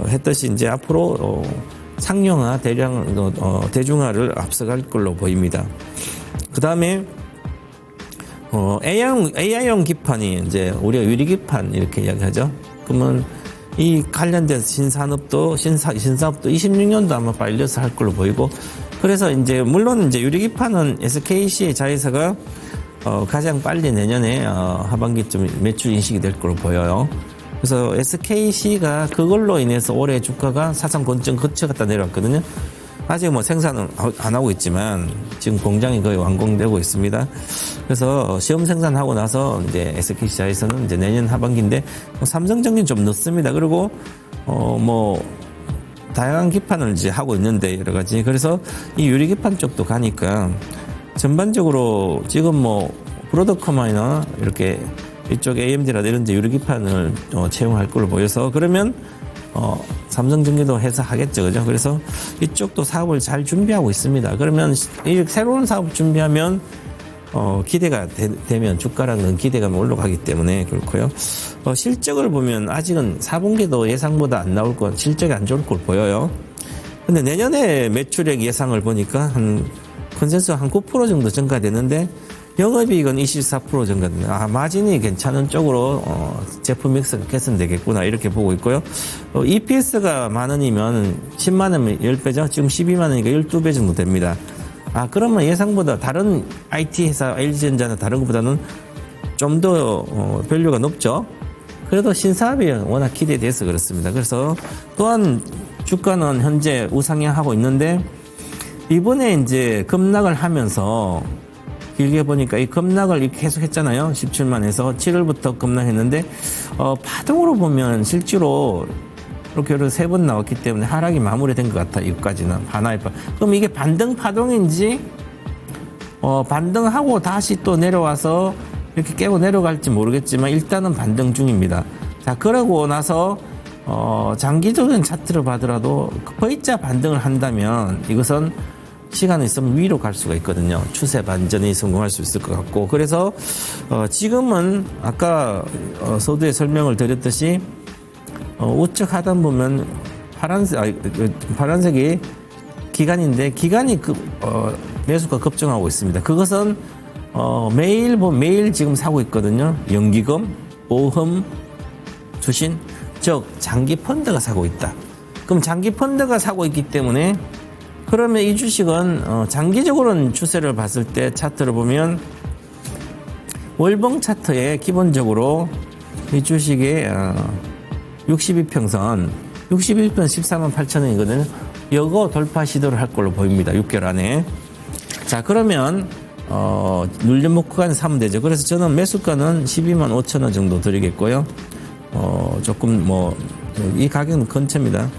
했듯이 이제 앞으로 상용화, 대중화를 앞서갈 걸로 보입니다. 그 다음에, AI용 기판이 이제 우리가 유리기판 이렇게 이야기하죠. 그러면 이 관련된 신사업도 26년도 아마 빨려서 할 걸로 보이고 그래서 이제 물론 이제 유리기판은 SKC 자회사가 가장 빨리 내년에 하반기쯤 매출 인식이 될 걸로 보여요. 그래서 SKC가 그걸로 인해서 올해 주가가 사상 고점 거쳐갔다 내려왔거든요. 아직 뭐 생산은 안 하고 있지만 지금 공장이 거의 완공되고 있습니다. 그래서 시험 생산하고 나서 이제 SKC자에서는 이제 내년 하반기인데 삼성전기는 좀 늦습니다. 그리고 뭐 다양한 기판을 이제 하고 있는데 여러 가지. 그래서 이 유리 기판 쪽도 가니까 전반적으로 지금 뭐 브로드컴이나 이렇게 이쪽 AMD라든지 이런 데 유리 기판을 채용할 걸로 보여서 그러면 삼성전기도 해서 하겠죠, 그죠? 그래서 이쪽도 사업을 잘 준비하고 있습니다. 그러면 이 새로운 사업 준비하면 기대가 되면 주가랑은 기대감이 올라가기 때문에 그렇고요. 실적을 보면 아직은 4분기도 예상보다 안 나올 것, 실적이 안 좋을 걸 보여요. 근데 내년에 매출액 예상을 보니까 한 컨센서스 한 9% 정도 증가되는데 영업이익은 24% 증가됩니다. 마진이 괜찮은 쪽으로 제품 믹스가 개선되겠구나 이렇게 보고 있고요. EPS가 만 원이면 10만 원이면 10배죠. 지금 12만 원이니까 12배 정도 됩니다. 그러면 예상보다 다른 IT 회사 LG전자나 다른 것보다는 좀 더 밸류가 높죠. 그래도 신사업이 워낙 기대돼서 그렇습니다. 그래서 또한 주가는 현재 우상향하고 있는데 이번에 이제 급락을 하면서 길게 보니까 이 급락을 계속 했잖아요. 17만에서 7월부터 급락했는데 파동으로 보면 실제로 이렇게 3번 나왔기 때문에 하락이 마무리된 것 같아요. 여기까지는 하나의 그럼 이게 반등 파동인지 반등하고 다시 또 내려와서 이렇게 깨고 내려갈지 모르겠지만 일단은 반등 중입니다. 자, 그러고 나서 장기적인 차트를 봐더라도 V자 반등을 한다면 이것은 시간이 있으면 위로 갈 수가 있거든요. 추세 반전이 성공할 수 있을 것 같고 그래서 지금은 아까 서두에 설명을 드렸듯이 우측 하단 보면 파란색이 기간인데 기간이 매수가 급증하고 있습니다. 그것은 매일 지금 사고 있거든요. 연기금, 보험, 주신, 즉 장기 펀드가 사고 있다. 그럼 장기 펀드가 사고 있기 때문에 그러면 이 주식은 장기적으로는 추세를 봤을 때 차트를 보면 월봉 차트에 기본적으로 이 주식의 62평선 14만 8천 원이거든요. 이거 돌파 시도를 할 걸로 보입니다. 6개월 안에. 자, 그러면 눌림 목표가는 사면 되죠. 그래서 저는 매수가는 12만 5천 원 정도 드리겠고요. 조금 이 가격은 근처입니다.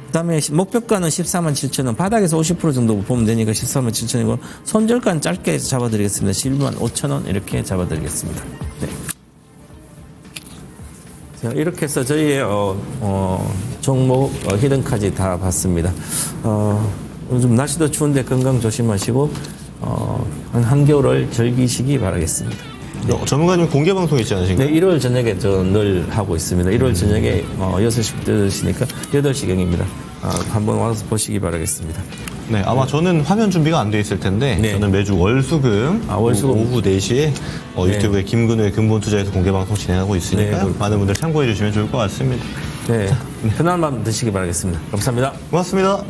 그 다음에 목표가는 14만 7천 원, 바닥에서 50% 정도 보면 되니까 14만 7천 원이고, 손절가는 짧게 잡아드리겠습니다. 12만 5천 원 이렇게 잡아드리겠습니다. 네. 자, 이렇게 해서 저희의 종목 히든까지 다 봤습니다. 요즘 날씨도 추운데 건강 조심하시고 한 한겨울을 즐기시기 바라겠습니다. 전문가님 공개 방송 있지 않으신가요? 네, 1월 저녁에 저 늘 하고 있습니다. 1월 저녁에 6시부터 8시니까 8시경입니다. 한번 와서 보시기 바라겠습니다. 네, 아마 저는 화면 준비가 안 돼 있을 텐데 네. 저는 매주 월수금 오후 4시에 유튜브에 김근우의 근본투자에서 공개 방송 진행하고 있으니까 네, 많은 분들 참고해 주시면 좋을 것 같습니다. 네, 편한 밤 드시기 바라겠습니다. 감사합니다. 고맙습니다.